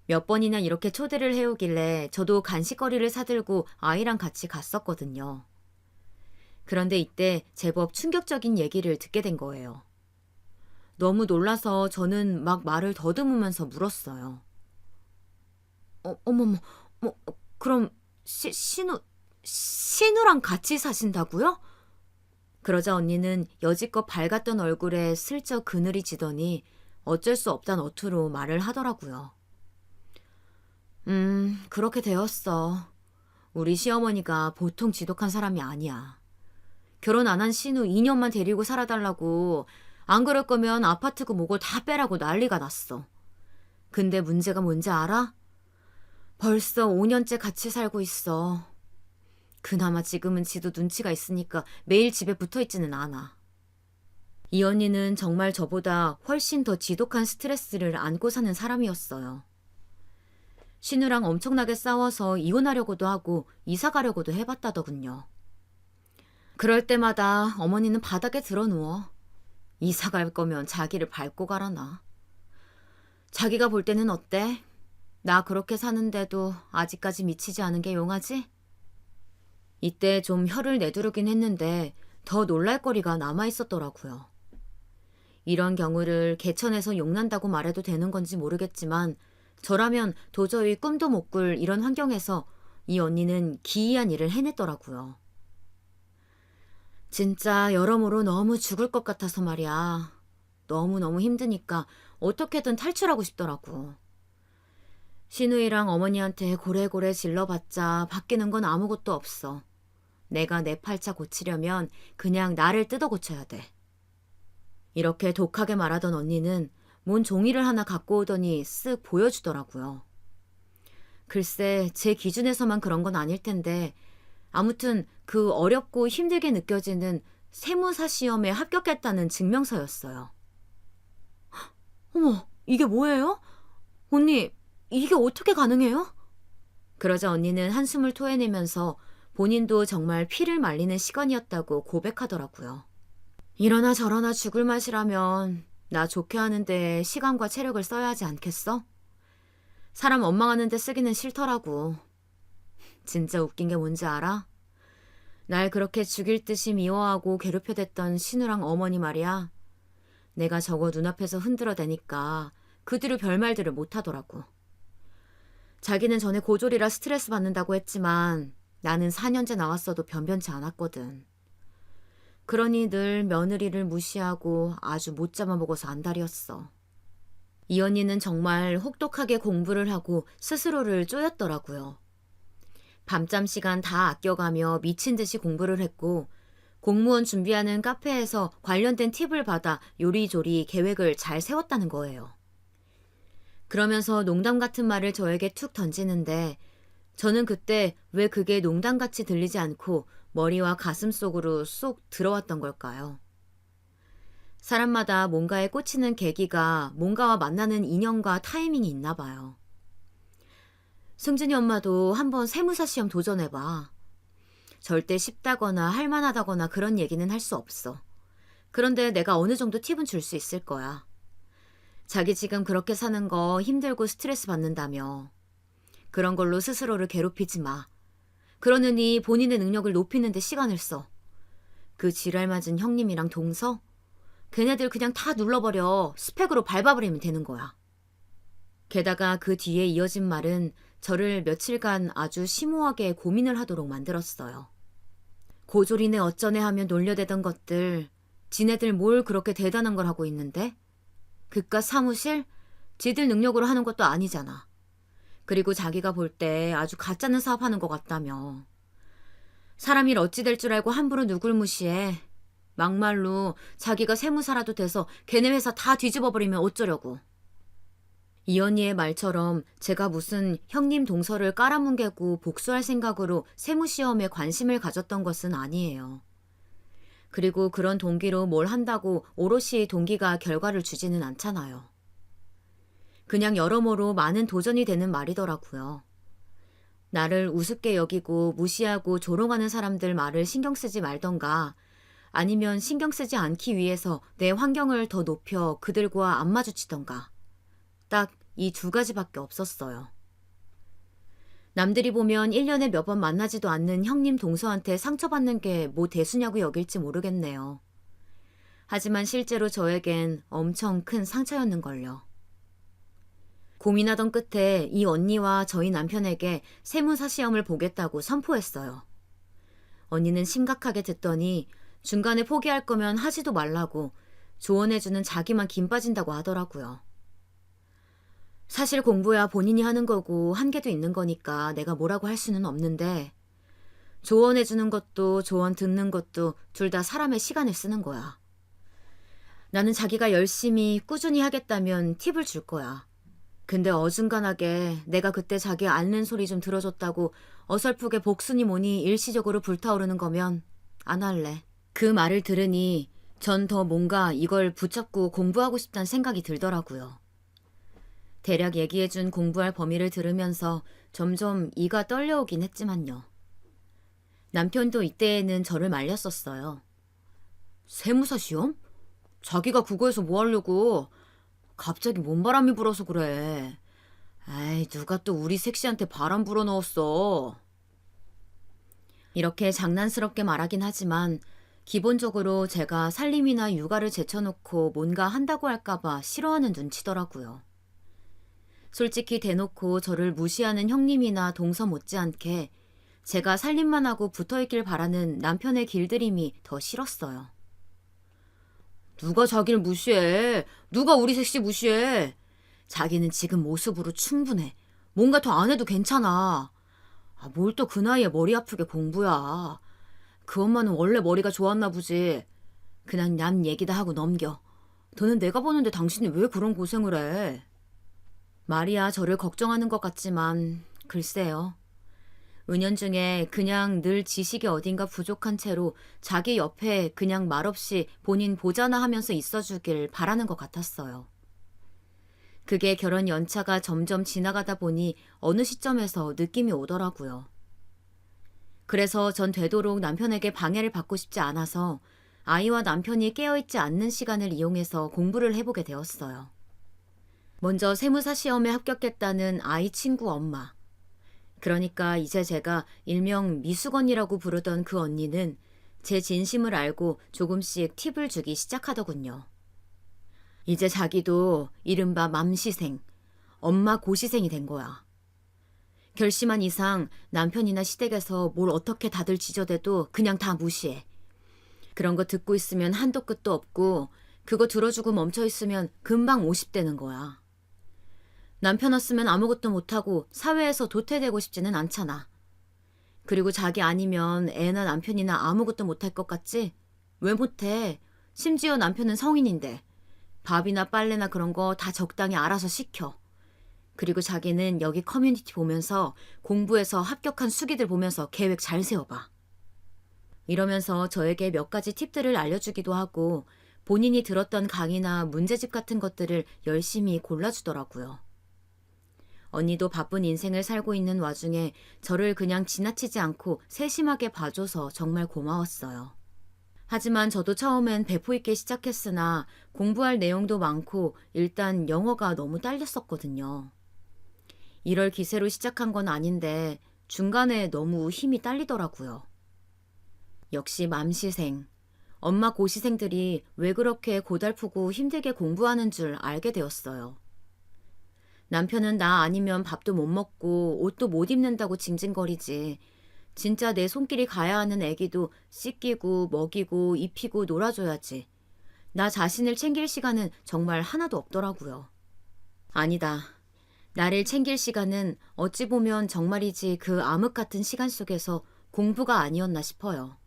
Speaker 1: 몇 번이나 이렇게 초대를 해오길래 저도 간식거리를 사들고 아이랑 같이 갔었거든요. 그런데 이때 제법 충격적인 얘기를 듣게 된 거예요. 너무 놀라서 저는 막 말을 더듬으면서 물었어요. 어머머, 그럼 신우랑 같이 사신다고요? 그러자 언니는 여지껏 밝았던 얼굴에 슬쩍 그늘이 지더니 어쩔 수 없단 어투로 말을 하더라고요. 그렇게 되었어. 우리 시어머니가 보통 지독한 사람이 아니야. 결혼 안 한 신우 2년만 데리고 살아달라고 안 그럴 거면 아파트고 뭐고 다 빼라고 난리가 났어. 근데 문제가 뭔지 알아? 벌써 5년째 같이 살고 있어. 그나마 지금은 지도 눈치가 있으니까 매일 집에 붙어있지는 않아. 이 언니는 정말 저보다 훨씬 더 지독한 스트레스를 안고 사는 사람이었어요. 신우랑 엄청나게 싸워서 이혼하려고도 하고 이사 가려고도 해봤다더군요. 그럴 때마다 어머니는 바닥에 드러누워. 이사 갈 거면 자기를 밟고 가라나. 자기가 볼 때는 어때? 나 그렇게 사는데도 아직까지 미치지 않은 게 용하지? 이때 좀 혀를 내두르긴 했는데 더 놀랄 거리가 남아있었더라고요. 이런 경우를 개천에서 용난다고 말해도 되는 건지 모르겠지만 저라면 도저히 꿈도 못 꿀 이런 환경에서 이 언니는 기이한 일을 해냈더라고요. 진짜 여러모로 너무 죽을 것 같아서 말이야. 너무너무 힘드니까 어떻게든 탈출하고 싶더라고. 신우이랑 어머니한테 고래고래 질러봤자 바뀌는 건 아무것도 없어. 내가 내 팔자 고치려면 그냥 나를 뜯어 고쳐야 돼. 이렇게 독하게 말하던 언니는 뭔 종이를 하나 갖고 오더니 쓱 보여주더라고요. 글쎄, 제 기준에서만 그런 건 아닐 텐데 아무튼 그 어렵고 힘들게 느껴지는 세무사 시험에 합격했다는 증명서였어요. 어머, 이게 뭐예요? 언니, 이게 어떻게 가능해요? 그러자 언니는 한숨을 토해내면서 본인도 정말 피를 말리는 시간이었다고 고백하더라고요. 이러나 저러나 죽을 맛이라면 나 좋게 하는데 시간과 체력을 써야 하지 않겠어? 사람 원망하는 데 쓰기는 싫더라고. 진짜 웃긴 게 뭔지 알아? 날 그렇게 죽일 듯이 미워하고 괴롭혀댔던 신우랑 어머니 말이야. 내가 저거 눈앞에서 흔들어대니까 그 뒤로 별말들을 못하더라고. 자기는 전에 고졸이라 스트레스 받는다고 했지만 나는 4년째 나왔어도 변변치 않았거든. 그러니 늘 며느리를 무시하고 아주 못 잡아먹어서 안달이었어. 이 언니는 정말 혹독하게 공부를 하고 스스로를 쪼였더라고요. 밤잠 시간 다 아껴가며 미친 듯이 공부를 했고 공무원 준비하는 카페에서 관련된 팁을 받아 요리조리 계획을 잘 세웠다는 거예요. 그러면서 농담 같은 말을 저에게 툭 던지는데 저는 그때 왜 그게 농담같이 들리지 않고 머리와 가슴 속으로 쏙 들어왔던 걸까요? 사람마다 뭔가에 꽂히는 계기가 뭔가와 만나는 인연과 타이밍이 있나 봐요. 승준이 엄마도 한번 세무사 시험 도전해봐. 절대 쉽다거나 할만하다거나 그런 얘기는 할 수 없어. 그런데 내가 어느 정도 팁은 줄 수 있을 거야. 자기 지금 그렇게 사는 거 힘들고 스트레스 받는다며. 그런 걸로 스스로를 괴롭히지 마. 그러느니 본인의 능력을 높이는 데 시간을 써. 그 지랄 맞은 형님이랑 동서? 걔네들 그냥 다 눌러버려. 스펙으로 밟아버리면 되는 거야. 게다가 그 뒤에 이어진 말은 저를 며칠간 아주 심오하게 고민을 하도록 만들었어요. 고졸이네 어쩌네 하며 놀려대던 것들, 지네들 뭘 그렇게 대단한 걸 하고 있는데? 그깟 사무실? 지들 능력으로 하는 것도 아니잖아. 그리고 자기가 볼 때 아주 가짜는 사업하는 것 같다며. 사람 일 어찌 될 줄 알고 함부로 누굴 무시해. 막말로 자기가 세무사라도 돼서 걔네 회사 다 뒤집어버리면 어쩌려고. 이 언니의 말처럼 제가 무슨 형님 동서를 깔아뭉개고 복수할 생각으로 세무시험에 관심을 가졌던 것은 아니에요. 그리고 그런 동기로 뭘 한다고 오롯이 동기가 결과를 주지는 않잖아요. 그냥 여러모로 많은 도전이 되는 말이더라고요. 나를 우습게 여기고 무시하고 조롱하는 사람들 말을 신경 쓰지 말던가 아니면 신경 쓰지 않기 위해서 내 환경을 더 높여 그들과 안 마주치던가. 딱 이 두 가지밖에 없었어요. 남들이 보면 1년에 몇 번 만나지도 않는 형님 동서한테 상처받는 게 뭐 대수냐고 여길지 모르겠네요. 하지만 실제로 저에겐 엄청 큰 상처였는걸요. 고민하던 끝에 이 언니와 저희 남편에게 세무사 시험을 보겠다고 선포했어요. 언니는 심각하게 듣더니 중간에 포기할 거면 하지도 말라고 조언해주는 자기만 김 빠진다고 하더라고요. 사실 공부야 본인이 하는 거고 한계도 있는 거니까 내가 뭐라고 할 수는 없는데 조언해주는 것도 조언 듣는 것도 둘 다 사람의 시간을 쓰는 거야. 나는 자기가 열심히 꾸준히 하겠다면 팁을 줄 거야. 근데 어중간하게 내가 그때 자기 앓는 소리 좀 들어줬다고 어설프게 복순이 뭐니 일시적으로 불타오르는 거면 안 할래. 그 말을 들으니 전 더 뭔가 이걸 붙잡고 공부하고 싶다는 생각이 들더라고요. 대략 얘기해준 공부할 범위를 들으면서 점점 이가 떨려오긴 했지만요. 남편도 이때에는 저를 말렸었어요. 세무사 시험? 자기가 그거에서 뭐 하려고? 갑자기 뭔 바람이 불어서 그래. 에이, 누가 또 우리 섹시한테 바람 불어넣었어. 이렇게 장난스럽게 말하긴 하지만 기본적으로 제가 살림이나 육아를 제쳐놓고 뭔가 한다고 할까봐 싫어하는 눈치더라고요. 솔직히 대놓고 저를 무시하는 형님이나 동서 못지않게 제가 살림만 하고 붙어있길 바라는 남편의 길들임이 더 싫었어요. 누가 자기를 무시해? 누가 우리 셋이 무시해? 자기는 지금 모습으로 충분해. 뭔가 더 안 해도 괜찮아. 뭘 또 그 나이에 머리 아프게 공부야. 그 엄마는 원래 머리가 좋았나 보지. 그냥 남 얘기다 하고 넘겨. 더는 내가 보는데 당신이 왜 그런 고생을 해? 말이야 저를 걱정하는 것 같지만 글쎄요. 은연중에 그냥 늘 지식이 어딘가 부족한 채로 자기 옆에 그냥 말없이 본인 보잖아 하면서 있어주길 바라는 것 같았어요. 그게 결혼 연차가 점점 지나가다 보니 어느 시점에서 느낌이 오더라고요. 그래서 전 되도록 남편에게 방해를 받고 싶지 않아서 아이와 남편이 깨어있지 않는 시간을 이용해서 공부를 해보게 되었어요. 먼저 세무사 시험에 합격했다는 아이 친구 엄마. 그러니까 이제 제가 일명 미숙언니라고 부르던 그 언니는 제 진심을 알고 조금씩 팁을 주기 시작하더군요. 이제 자기도 이른바 맘시생, 엄마 고시생이 된 거야. 결심한 이상 남편이나 시댁에서 뭘 어떻게 다들 지저대도 그냥 다 무시해. 그런 거 듣고 있으면 한도 끝도 없고 그거 들어주고 멈춰 있으면 금방 50대는 거야. 남편 없으면 아무것도 못하고 사회에서 도태되고 싶지는 않잖아. 그리고 자기 아니면 애나 남편이나 아무것도 못할 것 같지? 왜 못해? 심지어 남편은 성인인데 밥이나 빨래나 그런 거 다 적당히 알아서 시켜. 그리고 자기는 여기 커뮤니티 보면서 공부해서 합격한 수기들 보면서 계획 잘 세워봐. 이러면서 저에게 몇 가지 팁들을 알려주기도 하고 본인이 들었던 강의나 문제집 같은 것들을 열심히 골라주더라고요. 언니도 바쁜 인생을 살고 있는 와중에 저를 그냥 지나치지 않고 세심하게 봐줘서 정말 고마웠어요. 하지만 저도 처음엔 배포 있게 시작했으나 공부할 내용도 많고 일단 영어가 너무 딸렸었거든요. 이럴 기세로 시작한 건 아닌데 중간에 너무 힘이 딸리더라고요. 역시 맘시생, 엄마 고시생들이 왜 그렇게 고달프고 힘들게 공부하는 줄 알게 되었어요. 남편은 나 아니면 밥도 못 먹고 옷도 못 입는다고 징징거리지. 진짜 내 손길이 가야 하는 애기도 씻기고 먹이고 입히고 놀아줘야지. 나 자신을 챙길 시간은 정말 하나도 없더라고요. 아니다. 나를 챙길 시간은 어찌 보면 정말이지 그 암흑 같은 시간 속에서 공부가 아니었나 싶어요.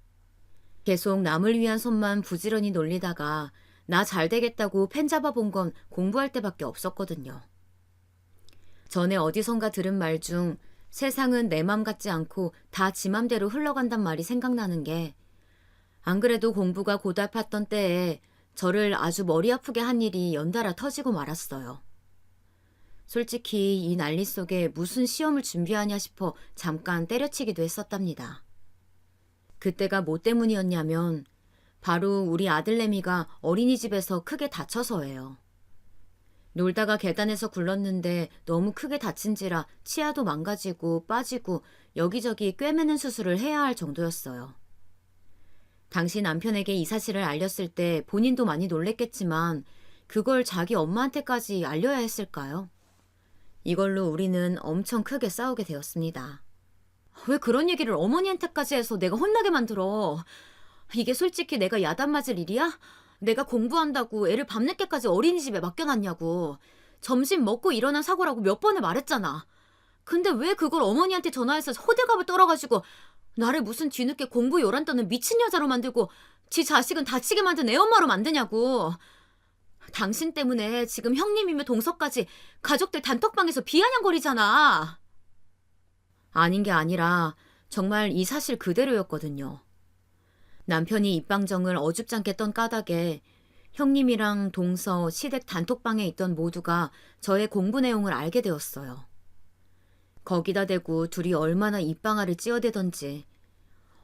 Speaker 1: 계속 남을 위한 손만 부지런히 놀리다가 나 잘 되겠다고 펜 잡아본 건 공부할 때밖에 없었거든요. 전에 어디선가 들은 말 중 세상은 내 맘 같지 않고 다 지 맘대로 흘러간단 말이 생각나는 게 안 그래도 공부가 고달팠던 때에 저를 아주 머리 아프게 한 일이 연달아 터지고 말았어요. 솔직히 이 난리 속에 무슨 시험을 준비하냐 싶어 잠깐 때려치기도 했었답니다. 그때가 뭐 때문이었냐면 바로 우리 아들내미가 어린이집에서 크게 다쳐서예요. 놀다가 계단에서 굴렀는데 너무 크게 다친지라 치아도 망가지고 빠지고 여기저기 꿰매는 수술을 해야 할 정도였어요. 당시 남편에게 이 사실을 알렸을 때 본인도 많이 놀랬겠지만 그걸 자기 엄마한테까지 알려야 했을까요? 이걸로 우리는 엄청 크게 싸우게 되었습니다. 왜 그런 얘기를 어머니한테까지 해서 내가 혼나게 만들어? 이게 솔직히 내가 야단 맞을 일이야? 내가 공부한다고 애를 밤늦게까지 어린이집에 맡겨놨냐고. 점심 먹고 일어난 사고라고 몇 번을 말했잖아. 근데 왜 그걸 어머니한테 전화해서 호들갑을 떨어가지고 나를 무슨 뒤늦게 공부 요란 떠는 미친 여자로 만들고 지 자식은 다치게 만든 애엄마로 만드냐고. 당신 때문에 지금 형님이며 동서까지 가족들 단톡방에서 비아냥거리잖아. 아닌 게 아니라 정말 이 사실 그대로였거든요. 남편이 입방정을 어줍잖게 떤 까닭에 형님이랑 동서, 시댁 단톡방에 있던 모두가 저의 공부 내용을 알게 되었어요. 거기다 대고 둘이 얼마나 입방아를 찧어대던지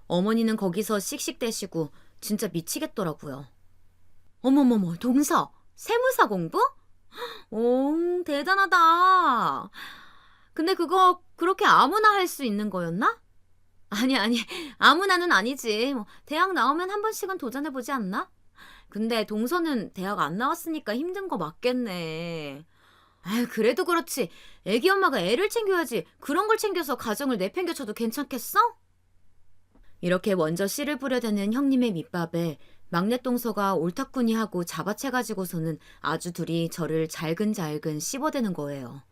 Speaker 1: 어머니는 거기서 씩씩대시고 진짜 미치겠더라고요. 어머머머, 동서, 세무사 공부? 오, 대단하다. 근데 그거 그렇게 아무나 할 수 있는 거였나? 아니, 아무나는 아니지. 대학 나오면 한 번씩은 도전해보지 않나? 근데 동서는 대학 안 나왔으니까 힘든 거 맞겠네. 아유, 그래도 그렇지. 애기 엄마가 애를 챙겨야지. 그런 걸 챙겨서 가정을 내팽개쳐도 괜찮겠어? 이렇게 먼저 씨를 뿌려대는 형님의 밑밥에 막내 동서가 옳다쿠니하고 잡아채가지고서는 아주 둘이 저를 잘근잘근 씹어대는 거예요.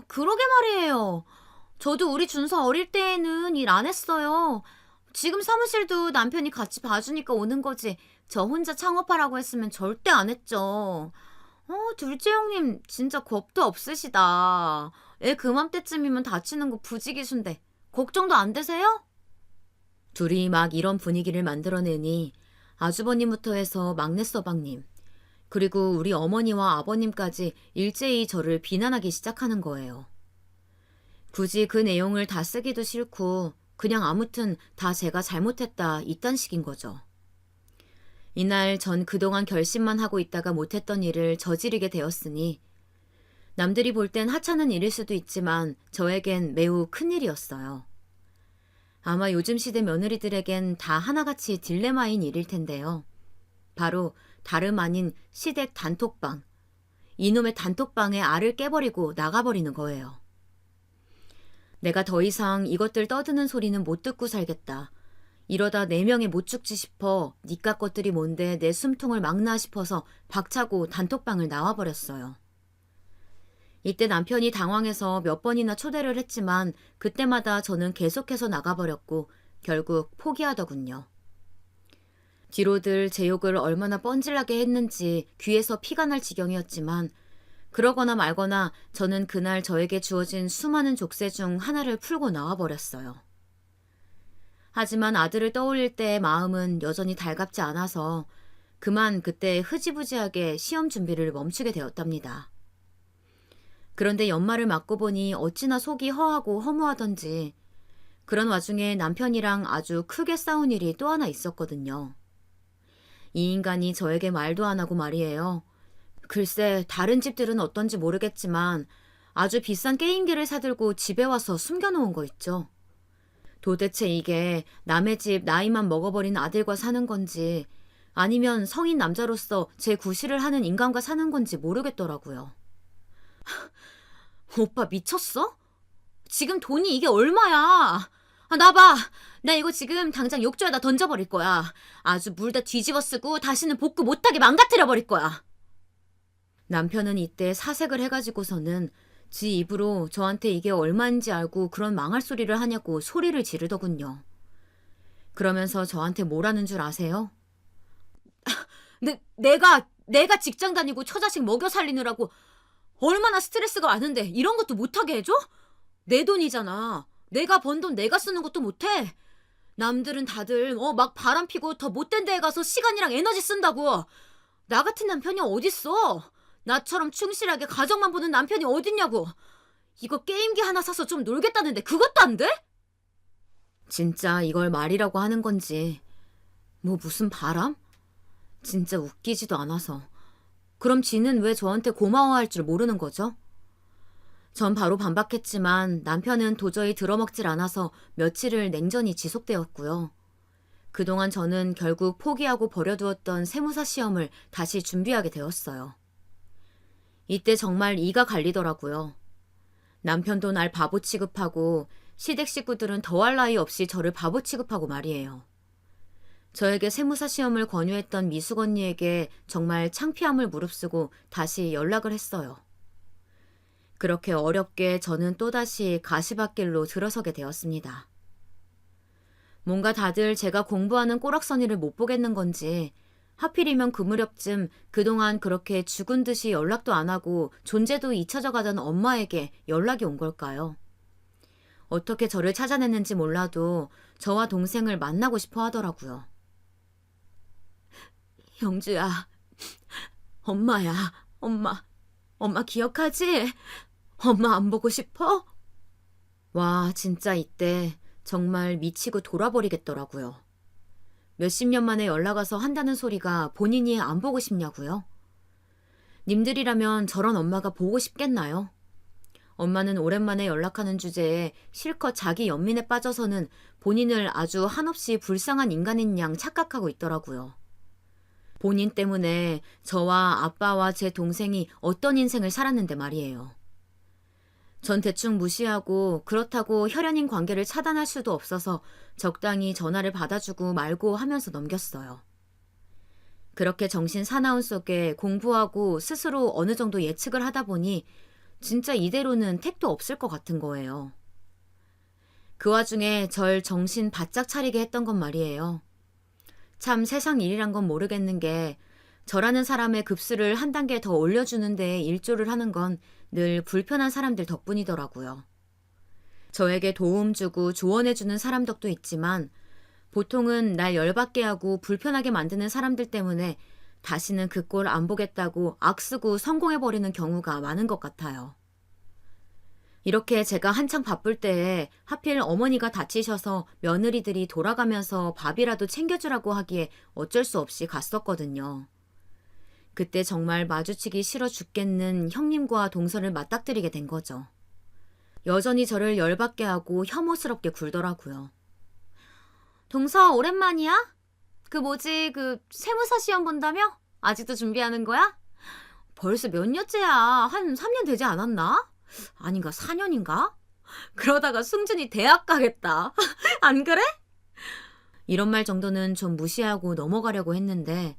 Speaker 1: 그러게 말이에요. 저도 우리 준서 어릴 때에는 일 안 했어요. 지금 사무실도 남편이 같이 봐주니까 오는 거지. 저 혼자 창업하라고 했으면 절대 안 했죠. 둘째 형님 진짜 겁도 없으시다. 애 그맘때쯤이면 다치는 거 부지기수인데 걱정도 안 되세요? 둘이 막 이런 분위기를 만들어내니 아주버님부터 해서 막내 서방님, 그리고 우리 어머니와 아버님까지 일제히 저를 비난하기 시작하는 거예요. 굳이 그 내용을 다 쓰기도 싫고 그냥 아무튼 다 제가 잘못했다 이딴 식인 거죠. 이날 전 그동안 결심만 하고 있다가 못했던 일을 저지르게 되었으니 남들이 볼 땐 하찮은 일일 수도 있지만 저에겐 매우 큰일이었어요. 아마 요즘 시대 며느리들에겐 다 하나같이 딜레마인 일일 텐데요. 바로 다름 아닌 시댁 단톡방. 이놈의 단톡방에 알을 깨버리고 나가버리는 거예요. 내가 더 이상 이것들 떠드는 소리는 못 듣고 살겠다. 이러다 4명에 못 죽지 싶어 니까 것들이 뭔데 내 숨통을 막나 싶어서 박차고 단톡방을 나와버렸어요. 이때 남편이 당황해서 몇 번이나 초대를 했지만 그때마다 저는 계속해서 나가버렸고 결국 포기하더군요. 뒤로들 제 욕을 얼마나 뻔질나게 했는지 귀에서 피가 날 지경이었지만 그러거나 말거나 저는 그날 저에게 주어진 수많은 족쇄 중 하나를 풀고 나와버렸어요. 하지만 아들을 떠올릴 때의 마음은 여전히 달갑지 않아서 그만 그때 흐지부지하게 시험 준비를 멈추게 되었답니다. 그런데 연말을 맞고 보니 어찌나 속이 허하고 허무하던지 그런 와중에 남편이랑 아주 크게 싸운 일이 또 하나 있었거든요. 이 인간이 저에게 말도 안 하고 말이에요. 글쎄 다른 집들은 어떤지 모르겠지만 아주 비싼 게임기를 사들고 집에 와서 숨겨놓은 거 있죠. 도대체 이게 남의 집 나이만 먹어버린 아들과 사는 건지 아니면 성인 남자로서 제 구실을 하는 인간과 사는 건지 모르겠더라고요. 오빠 미쳤어? 지금 돈이 이게 얼마야? 나봐. 나 이거 지금 당장 욕조에다 던져버릴 거야. 아주 물다 뒤집어 쓰고 다시는 복구 못하게 망가뜨려 버릴 거야. 남편은 이때 사색을 해가지고서는 지 입으로 저한테 이게 얼마인지 알고 그런 망할 소리를 하냐고 소리를 지르더군요. 그러면서 저한테 뭐라는 줄 아세요? 내가 직장 다니고 처자식 먹여 살리느라고 얼마나 스트레스가 많은데 이런 것도 못하게 해줘? 내 돈이잖아. 내가 번 돈 내가 쓰는 것도 못해. 남들은 다들 막 바람 피고 더 못된 데에 가서 시간이랑 에너지 쓴다고. 나 같은 남편이 어딨어? 나처럼 충실하게 가정만 보는 남편이 어딨냐고. 이거 게임기 하나 사서 좀 놀겠다는데 그것도 안 돼? 진짜 이걸 말이라고 하는 건지 뭐 무슨 바람? 진짜 웃기지도 않아서. 그럼 지는 왜 저한테 고마워할 줄 모르는 거죠? 전 바로 반박했지만 남편은 도저히 들어먹질 않아서 며칠을 냉전이 지속되었고요. 그동안 저는 결국 포기하고 버려두었던 세무사 시험을 다시 준비하게 되었어요. 이때 정말 이가 갈리더라고요. 남편도 날 바보 취급하고 시댁 식구들은 더할 나위 없이 저를 바보 취급하고 말이에요. 저에게 세무사 시험을 권유했던 미숙 언니에게 정말 창피함을 무릅쓰고 다시 연락을 했어요. 그렇게 어렵게 저는 또다시 가시밭길로 들어서게 되었습니다. 뭔가 다들 제가 공부하는 꼬락서니를 못 보겠는 건지 하필이면 그 무렵쯤 그동안 그렇게 죽은 듯이 연락도 안 하고 존재도 잊혀져 가던 엄마에게 연락이 온 걸까요? 어떻게 저를 찾아냈는지 몰라도 저와 동생을 만나고 싶어 하더라고요. 영주야, 엄마야, 엄마 기억하지? 엄마 안 보고 싶어? 와, 진짜 이때 정말 미치고 돌아버리겠더라고요. 몇십 년 만에 연락 와서 한다는 소리가 본인이 안 보고 싶냐고요? 님들이라면 저런 엄마가 보고 싶겠나요? 엄마는 오랜만에 연락하는 주제에 실컷 자기 연민에 빠져서는 본인을 아주 한없이 불쌍한 인간인 양 착각하고 있더라고요. 본인 때문에 저와 아빠와 제 동생이 어떤 인생을 살았는데 말이에요. 전 대충 무시하고 그렇다고 혈연인 관계를 차단할 수도 없어서 적당히 전화를 받아주고 말고 하면서 넘겼어요. 그렇게 정신 사나운 속에 공부하고 스스로 어느 정도 예측을 하다 보니 진짜 이대로는 택도 없을 것 같은 거예요. 그 와중에 절 정신 바짝 차리게 했던 건 말이에요. 참 세상 일이란 건 모르겠는 게 저라는 사람의 급수를 한 단계 더 올려주는 데 일조를 하는 건 늘 불편한 사람들 덕분이더라고요. 저에게 도움 주고 조언해주는 사람 덕도 있지만 보통은 날 열받게 하고 불편하게 만드는 사람들 때문에 다시는 그 꼴 안 보겠다고 악쓰고 성공해버리는 경우가 많은 것 같아요. 이렇게 제가 한창 바쁠 때에 하필 어머니가 다치셔서 며느리들이 돌아가면서 밥이라도 챙겨주라고 하기에 어쩔 수 없이 갔었거든요. 그때 정말 마주치기 싫어 죽겠는 형님과 동서를 맞닥뜨리게 된 거죠. 여전히 저를 열받게 하고 혐오스럽게 굴더라고요. 동서 오랜만이야? 그 뭐지 세무사 시험 본다며? 아직도 준비하는 거야? 벌써 몇 년째야? 한 3년 되지 않았나? 아닌가 4년인가? 그러다가 승준이 대학 가겠다. 안 그래? 이런 말 정도는 좀 무시하고 넘어가려고 했는데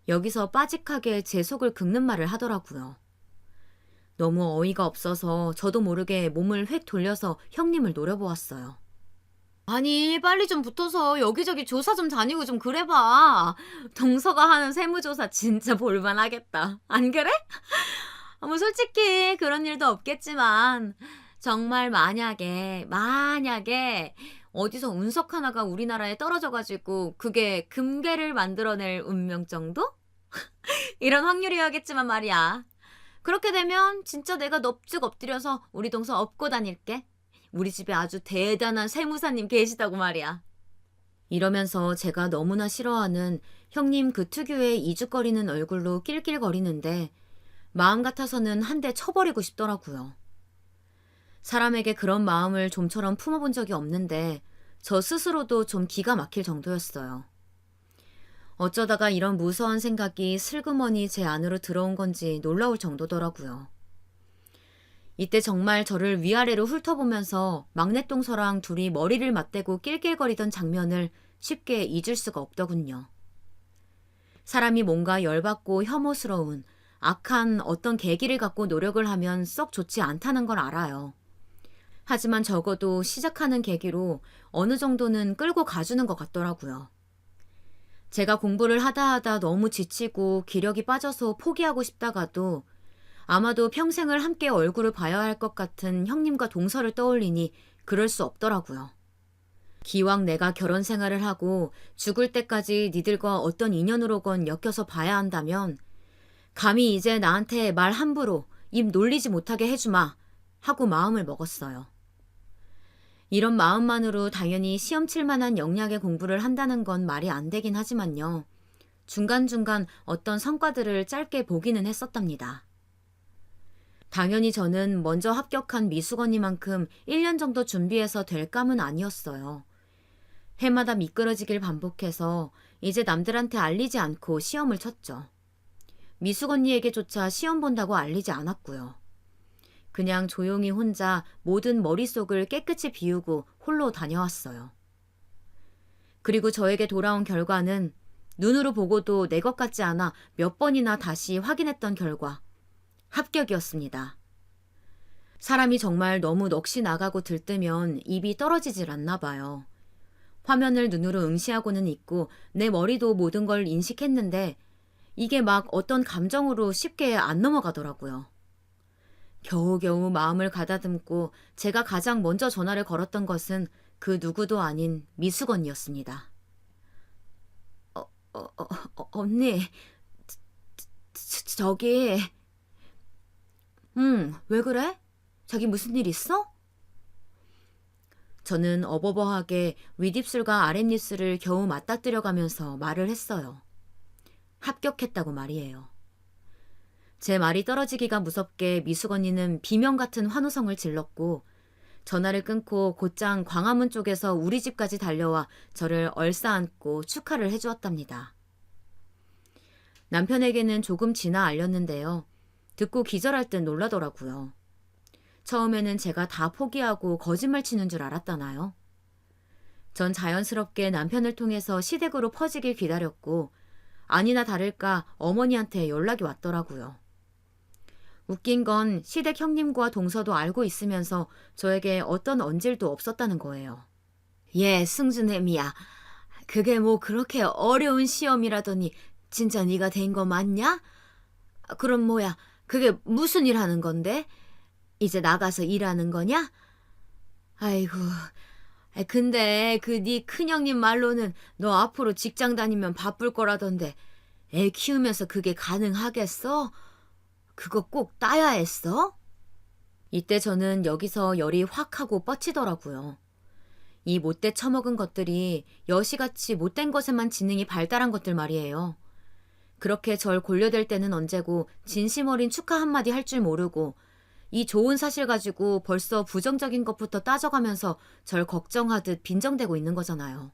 Speaker 1: 여기서 빠직하게 제 속을 긁는 말을 하더라고요. 너무 어이가 없어서 저도 모르게 몸을 획 돌려서 형님을 노려보았어요. 아니 빨리 좀 붙어서 여기저기 조사 좀 다니고 좀 그래봐. 동서가 하는 세무조사 진짜 볼만하겠다. 안 그래? 뭐 솔직히 그런 일도 없겠지만 정말 만약에 어디서 운석 하나가 우리나라에 떨어져가지고 그게 금괴를 만들어낼 운명 정도? 이런 확률이어야겠지만 말이야. 그렇게 되면 진짜 내가 넙죽 엎드려서 우리 동서 업고 다닐게. 우리 집에 아주 대단한 세무사님 계시다고 말이야. 이러면서 제가 너무나 싫어하는 형님 그 특유의 이죽거리는 얼굴로 낄낄거리는데 마음 같아서는 한 대 쳐버리고 싶더라고요. 사람에게 그런 마음을 좀처럼 품어본 적이 없는데 저 스스로도 좀 기가 막힐 정도였어요. 어쩌다가 이런 무서운 생각이 슬그머니 제 안으로 들어온 건지 놀라울 정도더라고요. 이때 정말 저를 위아래로 훑어보면서 막내동서랑 둘이 머리를 맞대고 낄낄거리던 장면을 쉽게 잊을 수가 없더군요. 사람이 뭔가 열받고 혐오스러운 악한 어떤 계기를 갖고 노력을 하면 썩 좋지 않다는 걸 알아요. 하지만 적어도 시작하는 계기로 어느 정도는 끌고 가주는 것 같더라고요. 제가 공부를 하다 너무 지치고 기력이 빠져서 포기하고 싶다가도 아마도 평생을 함께 얼굴을 봐야 할 것 같은 형님과 동서를 떠올리니 그럴 수 없더라고요. 기왕 내가 결혼 생활을 하고 죽을 때까지 니들과 어떤 인연으로건 엮여서 봐야 한다면 감히 이제 나한테 말 함부로 입 놀리지 못하게 해주마 하고 마음을 먹었어요. 이런 마음만으로 당연히 시험 칠 만한 역량의 공부를 한다는 건 말이 안 되긴 하지만요. 중간중간 어떤 성과들을 짧게 보기는 했었답니다. 당연히 저는 먼저 합격한 미숙언니만큼 1년 정도 준비해서 될 감은 아니었어요. 해마다 미끄러지길 반복해서 이제 남들한테 알리지 않고 시험을 쳤죠. 미숙언니에게조차 시험 본다고 알리지 않았고요. 그냥 조용히 혼자 모든 머릿속을 깨끗이 비우고 홀로 다녀왔어요. 그리고 저에게 돌아온 결과는 눈으로 보고도 내 것 같지 않아 몇 번이나 다시 확인했던 결과 합격이었습니다. 사람이 정말 너무 넋이 나가고 들뜨면 입이 떨어지질 않나 봐요. 화면을 눈으로 응시하고는 있고 내 머리도 모든 걸 인식했는데 이게 막 어떤 감정으로 쉽게 안 넘어가더라고요. 겨우겨우 마음을 가다듬고 제가 가장 먼저 전화를 걸었던 것은 그 누구도 아닌 미숙언니였습니다. 언니, 저기... 왜 그래? 자기 무슨 일 있어? 저는 어버버하게 윗입술과 아랫입술을 겨우 맞닥뜨려가면서 말을 했어요. 합격했다고 말이에요. 제 말이 떨어지기가 무섭게 미숙언니는 비명 같은 환호성을 질렀고 전화를 끊고 곧장 광화문 쪽에서 우리 집까지 달려와 저를 얼싸안고 축하를 해주었답니다. 남편에게는 조금 지나 알렸는데요. 듣고 기절할 듯 놀라더라고요. 처음에는 제가 다 포기하고 거짓말 치는 줄 알았다나요? 전 자연스럽게 남편을 통해서 시댁으로 퍼지길 기다렸고 아니나 다를까 어머니한테 연락이 왔더라고요. 웃긴 건 시댁 형님과 동서도 알고 있으면서 저에게 어떤 언질도 없었다는 거예요. 예, 승준애미야. 그게 뭐 그렇게 어려운 시험이라더니 진짜 네가 된 거 맞냐? 그럼 뭐야, 그게 무슨 일 하는 건데? 이제 나가서 일하는 거냐? 아이고, 근데 그 네 큰형님 말로는 너 앞으로 직장 다니면 바쁠 거라던데 애 키우면서 그게 가능하겠어? 그거 꼭 따야 했어? 이때 저는 여기서 열이 확 하고 뻗치더라고요. 이 못돼 처먹은 것들이 여시같이 못된 것에만 지능이 발달한 것들 말이에요. 그렇게 절 골려댈 때는 언제고 진심 어린 축하 한마디 할 줄 모르고 이 좋은 사실 가지고 벌써 부정적인 것부터 따져가면서 절 걱정하듯 빈정대고 있는 거잖아요.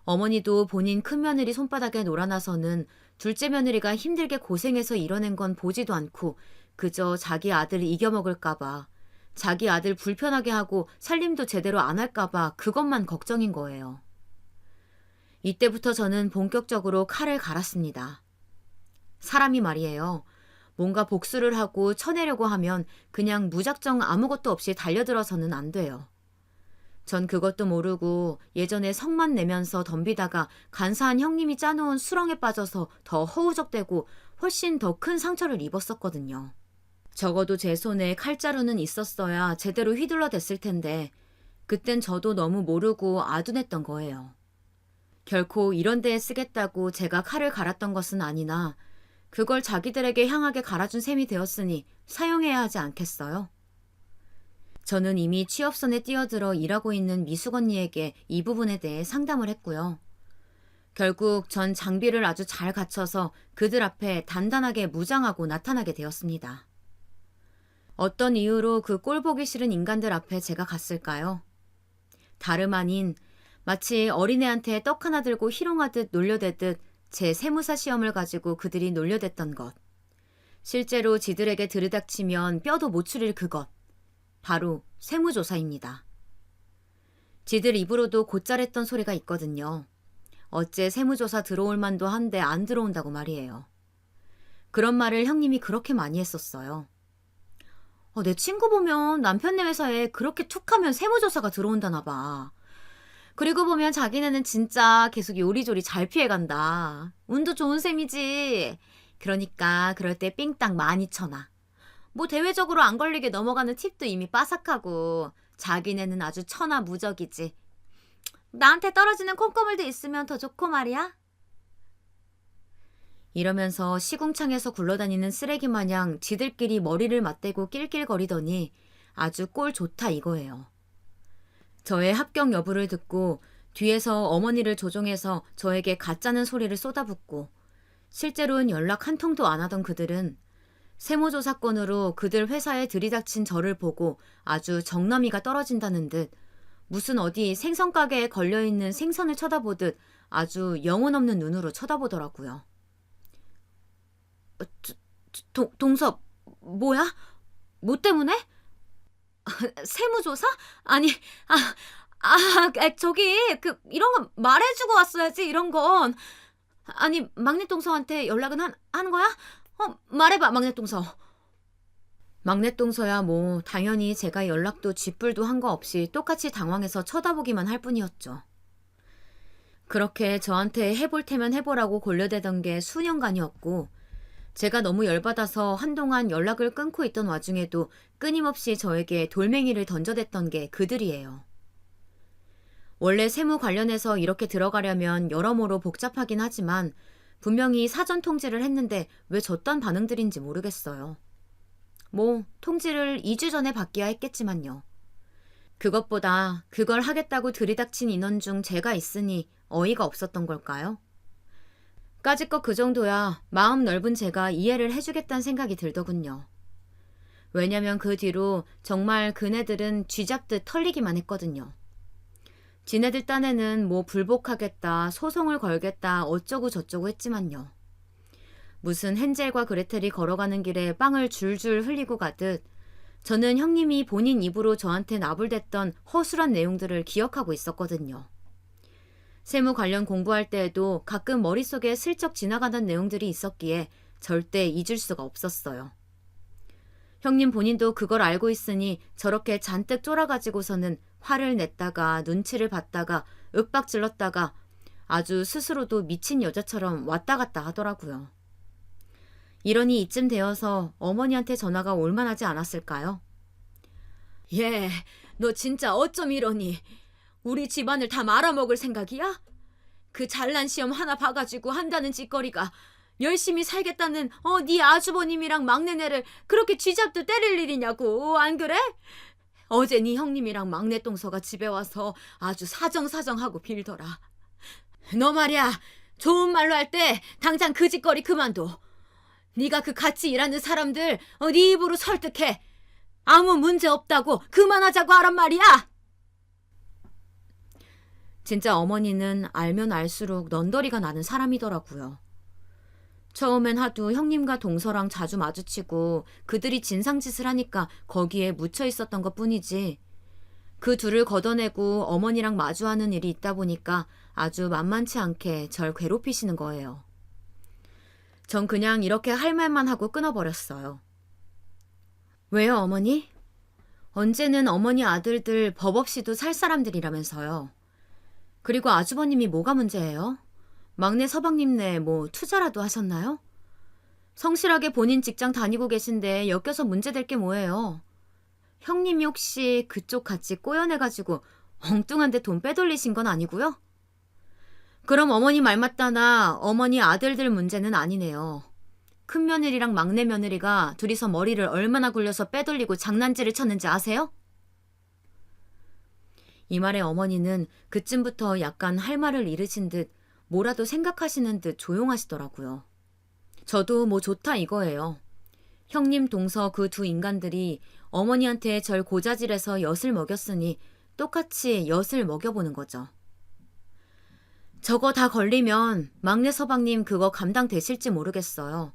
Speaker 1: 어머니도 본인 큰며느리 손바닥에 놀아나서는 둘째 며느리가 힘들게 고생해서 이뤄낸 건 보지도 않고 그저 자기 아들 이겨먹을까봐, 자기 아들 불편하게 하고 살림도 제대로 안 할까봐 그것만 걱정인 거예요. 이때부터 저는 본격적으로 칼을 갈았습니다. 사람이 말이에요. 뭔가 복수를 하고 쳐내려고 하면 그냥 무작정 아무것도 없이 달려들어서는 안 돼요. 전 그것도 모르고 예전에 성만 내면서 덤비다가 간사한 형님이 짜놓은 수렁에 빠져서 더 허우적대고 훨씬 더 큰 상처를 입었었거든요. 적어도 제 손에 칼자루는 있었어야 제대로 휘둘러댔을 텐데 그땐 저도 너무 모르고 아둔했던 거예요. 결코 이런 데에 쓰겠다고 제가 칼을 갈았던 것은 아니나 그걸 자기들에게 향하게 갈아준 셈이 되었으니 사용해야 하지 않겠어요? 저는 이미 취업선에 뛰어들어 일하고 있는 미숙 언니에게 이 부분에 대해 상담을 했고요. 결국 전 장비를 아주 잘 갖춰서 그들 앞에 단단하게 무장하고 나타나게 되었습니다. 어떤 이유로 그 꼴보기 싫은 인간들 앞에 제가 갔을까요? 다름 아닌 마치 어린애한테 떡 하나 들고 희롱하듯 놀려대듯 제 세무사 시험을 가지고 그들이 놀려댔던 것. 실제로 지들에게 들이닥치면 뼈도 못 추릴 그것. 바로 세무조사입니다. 지들 입으로도 곧잘 했던 소리가 있거든요. 어째 세무조사 들어올 만도 한데 안 들어온다고 말이에요. 그런 말을 형님이 그렇게 많이 했었어요. 내 친구 보면 남편네 회사에 그렇게 툭하면 세무조사가 들어온다나 봐. 그리고 보면 자기네는 진짜 계속 요리조리 잘 피해간다. 운도 좋은 셈이지. 그러니까 그럴 때 삥땅 많이 쳐놔. 뭐 대외적으로 안 걸리게 넘어가는 팁도 이미 빠삭하고 자기네는 아주 천하무적이지. 나한테 떨어지는 콩고물도 있으면 더 좋고 말이야. 이러면서 시궁창에서 굴러다니는 쓰레기 마냥 지들끼리 머리를 맞대고 낄낄거리더니 아주 꼴 좋다 이거예요. 저의 합격 여부를 듣고 뒤에서 어머니를 조종해서 저에게 가짜는 소리를 쏟아붓고 실제로는 연락 한 통도 안 하던 그들은 세무조사 건으로 그들 회사에 들이닥친 저를 보고 아주 정남이가 떨어진다는 듯 무슨 어디 생선가게에 걸려있는 생선을 쳐다보듯 아주 영혼 없는 눈으로 쳐다보더라고요. 동섭, 뭐야? 뭐 때문에? 세무조사? 아니, 저기, 이런 건 말해주고 왔어야지, 이런 건. 아니, 막내 동서한테 연락은 하는 거야? 말해봐, 막내 동서. 막내 동서야 뭐, 당연히 제가 연락도 쥐뿔도 한 거 없이 똑같이 당황해서 쳐다보기만 할 뿐이었죠. 그렇게 저한테 해볼 테면 해보라고 골려대던 게 수년간이었고, 제가 너무 열받아서 한동안 연락을 끊고 있던 와중에도 끊임없이 저에게 돌멩이를 던져댔던 게 그들이에요. 원래 세무 관련해서 이렇게 들어가려면 여러모로 복잡하긴 하지만 분명히 사전 통지를 했는데 왜 저딴 반응들인지 모르겠어요. 뭐 통지를 2주 전에 받기야 했겠지만요. 그것보다 그걸 하겠다고 들이닥친 인원 중 제가 있으니 어이가 없었던 걸까요? 까짓 것 그 정도야 마음 넓은 제가 이해를 해주겠다는 생각이 들더군요. 왜냐면 그 뒤로 정말 그네들은 쥐잡듯 털리기만 했거든요. 지네들 딴에는 뭐 불복하겠다, 소송을 걸겠다, 어쩌고 저쩌고 했지만요. 무슨 헨젤과 그레텔이 걸어가는 길에 빵을 줄줄 흘리고 가듯 저는 형님이 본인 입으로 저한테 나불댔던 허술한 내용들을 기억하고 있었거든요. 세무 관련 공부할 때에도 가끔 머릿속에 슬쩍 지나가던 내용들이 있었기에 절대 잊을 수가 없었어요. 형님 본인도 그걸 알고 있으니 저렇게 잔뜩 쫄아가지고서는 화를 냈다가 눈치를 봤다가 윽박질렀다가 아주 스스로도 미친 여자처럼 왔다 갔다 하더라고요. 이러니 이쯤 되어서 어머니한테 전화가 올만하지 않았을까요? 얘, 너 진짜 어쩜 이러니? 우리 집안을 다 말아먹을 생각이야? 그 잘난 시험 하나 봐가지고 한다는 짓거리가 열심히 살겠다는 네 아주버님이랑 막내네를 그렇게 쥐잡듯 때릴 일이냐고, 안 그래? 어제 네 형님이랑 막내 동서가 집에 와서 아주 사정사정하고 빌더라. 너 말이야, 좋은 말로 할 때 당장 그 짓거리 그만둬. 네가 그 같이 일하는 사람들 네 입으로 설득해. 아무 문제 없다고 그만하자고 하란 말이야. 진짜 어머니는 알면 알수록 넌더리가 나는 사람이더라고요. 처음엔 하도 형님과 동서랑 자주 마주치고 그들이 진상짓을 하니까 거기에 묻혀 있었던 것뿐이지, 그 둘을 걷어내고 어머니랑 마주하는 일이 있다 보니까 아주 만만치 않게 절 괴롭히시는 거예요. 전 그냥 이렇게 할 말만 하고 끊어버렸어요. 왜요, 어머니? 언제는 어머니 아들들 법 없이도 살 사람들이라면서요. 그리고 아주버님이 뭐가 문제예요? 막내 서방님네 뭐 투자라도 하셨나요? 성실하게 본인 직장 다니고 계신데 엮여서 문제될 게 뭐예요? 형님이 혹시 그쪽 같이 꼬여내가지고 엉뚱한 데 돈 빼돌리신 건 아니고요? 그럼 어머니 말 맞다나 어머니 아들들 문제는 아니네요. 큰 며느리랑 막내 며느리가 둘이서 머리를 얼마나 굴려서 빼돌리고 장난질을 쳤는지 아세요? 이 말에 어머니는 그쯤부터 약간 할 말을 잃으신 듯 뭐라도 생각하시는 듯 조용하시더라고요. 저도 뭐 좋다 이거예요. 형님 동서 그 두 인간들이 어머니한테 절 고자질해서 엿을 먹였으니 똑같이 엿을 먹여보는 거죠. 저거 다 걸리면 막내 서방님 그거 감당되실지 모르겠어요.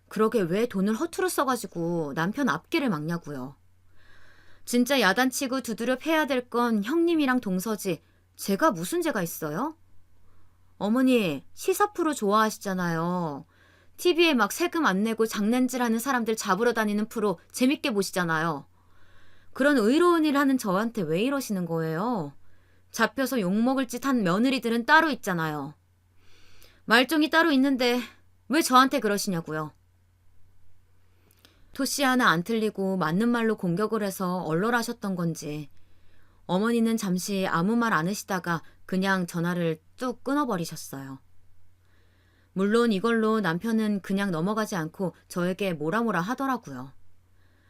Speaker 1: 그러게 왜 돈을 허투루 써가지고 남편 앞길을 막냐고요. 진짜 야단치고 두드려 패야 될 건 형님이랑 동서지 제가 무슨 죄가 있어요? 어머니 시사 프로 좋아하시잖아요. TV에 막 세금 안 내고 장난질하는 사람들 잡으러 다니는 프로 재밌게 보시잖아요. 그런 의로운 일 하는 저한테 왜 이러시는 거예요? 잡혀서 욕먹을 짓 한 며느리들은 따로 있잖아요. 말종이 따로 있는데 왜 저한테 그러시냐고요. 토씨 하나 안 틀리고 맞는 말로 공격을 해서 얼얼하셨던 건지 어머니는 잠시 아무 말 안 하시다가 그냥 전화를 뚝 끊어버리셨어요. 물론 이걸로 남편은 그냥 넘어가지 않고 저에게 뭐라 하더라고요.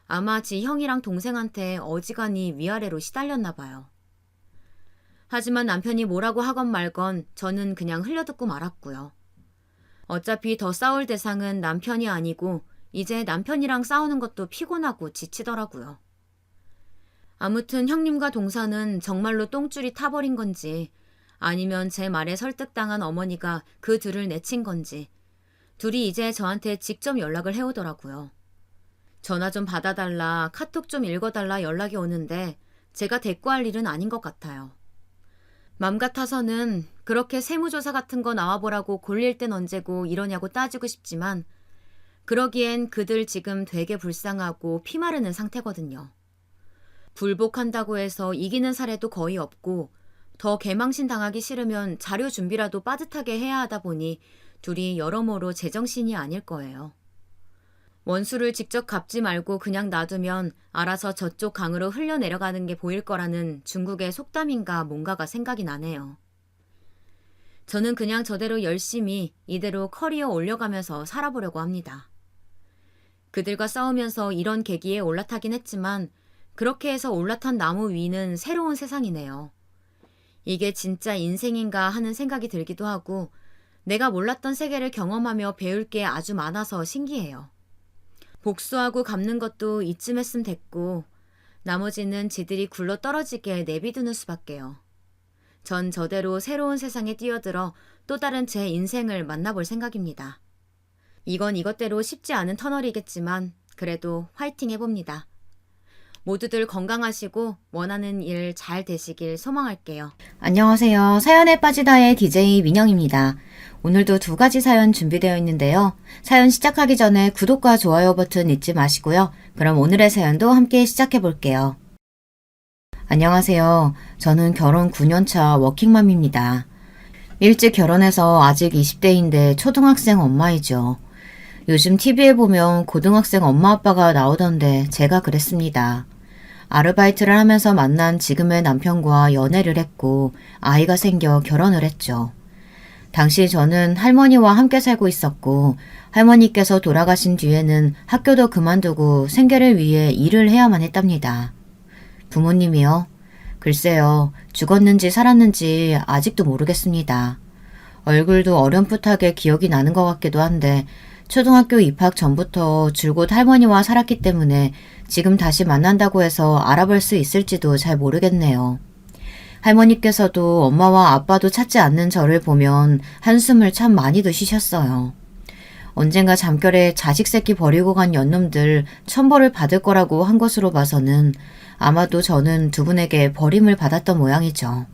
Speaker 1: 아마 지 형이랑 동생한테 어지간히 위아래로 시달렸나 봐요. 하지만 남편이 뭐라고 하건 말건 저는 그냥 흘려듣고 말았고요. 어차피 더 싸울 대상은 남편이 아니고 이제 남편이랑 싸우는 것도 피곤하고 지치더라고요. 아무튼 형님과 동서는 정말로 똥줄이 타버린 건지 아니면 제 말에 설득당한 어머니가 그 둘을 내친 건지 둘이 이제 저한테 직접 연락을 해오더라고요. 전화 좀 받아달라, 카톡 좀 읽어달라 연락이 오는데 제가 대꾸할 일은 아닌 것 같아요. 맘 같아서는 그렇게 세무조사 같은 거 나와보라고 골릴 땐 언제고 이러냐고 따지고 싶지만 그러기엔 그들 지금 되게 불쌍하고 피마르는 상태거든요. 불복한다고 해서 이기는 사례도 거의 없고 더 개망신 당하기 싫으면 자료 준비라도 빠듯하게 해야 하다 보니 둘이 여러모로 제정신이 아닐 거예요. 원수를 직접 갚지 말고 그냥 놔두면 알아서 저쪽 강으로 흘려내려가는 게 보일 거라는 중국의 속담인가 뭔가가 생각이 나네요. 저는 그냥 저대로 열심히 이대로 커리어 올려가면서 살아보려고 합니다. 그들과 싸우면서 이런 계기에 올라타긴 했지만 그렇게 해서 올라탄 나무 위는 새로운 세상이네요. 이게 진짜 인생인가 하는 생각이 들기도 하고 내가 몰랐던 세계를 경험하며 배울 게 아주 많아서 신기해요. 복수하고 갚는 것도 이쯤 했으면 됐고 나머지는 지들이 굴러 떨어지게 내비두는 수밖에요. 전 저대로 새로운 세상에 뛰어들어 또 다른 제 인생을 만나볼 생각입니다. 이건 이것대로 쉽지 않은 터널이겠지만 그래도 화이팅 해봅니다. 모두들 건강하시고 원하는 일 잘 되시길 소망할게요. 안녕하세요. 사연에 빠지다의 DJ 민영입니다. 오늘도 두 가지 사연 준비되어 있는데요. 사연 시작하기 전에 구독과 좋아요 버튼 잊지 마시고요. 그럼 오늘의 사연도 함께 시작해 볼게요. 안녕하세요. 저는 결혼 9년차 워킹맘입니다. 일찍 결혼해서 아직 20대인데 초등학생 엄마이죠. 요즘 TV에 보면 고등학생 엄마 아빠가 나오던데 제가 그랬습니다. 아르바이트를 하면서 만난 지금의 남편과 연애를 했고 아이가 생겨 결혼을 했죠. 당시 저는 할머니와 함께 살고 있었고 할머니께서 돌아가신 뒤에는 학교도 그만두고 생계를 위해 일을 해야만 했답니다. 부모님이요? 글쎄요. 죽었는지 살았는지 아직도 모르겠습니다. 얼굴도 어렴풋하게 기억이 나는 것 같기도 한데 초등학교 입학 전부터 줄곧 할머니와 살았기 때문에 지금 다시 만난다고 해서 알아볼 수 있을지도 잘 모르겠네요. 할머니께서도 엄마와 아빠도 찾지 않는 저를 보면 한숨을 참 많이도 쉬셨어요. 언젠가 잠결에 자식 새끼 버리고 간 연놈들 천벌을 받을 거라고 한 것으로 봐서는 아마도 저는 두 분에게 버림을 받았던 모양이죠.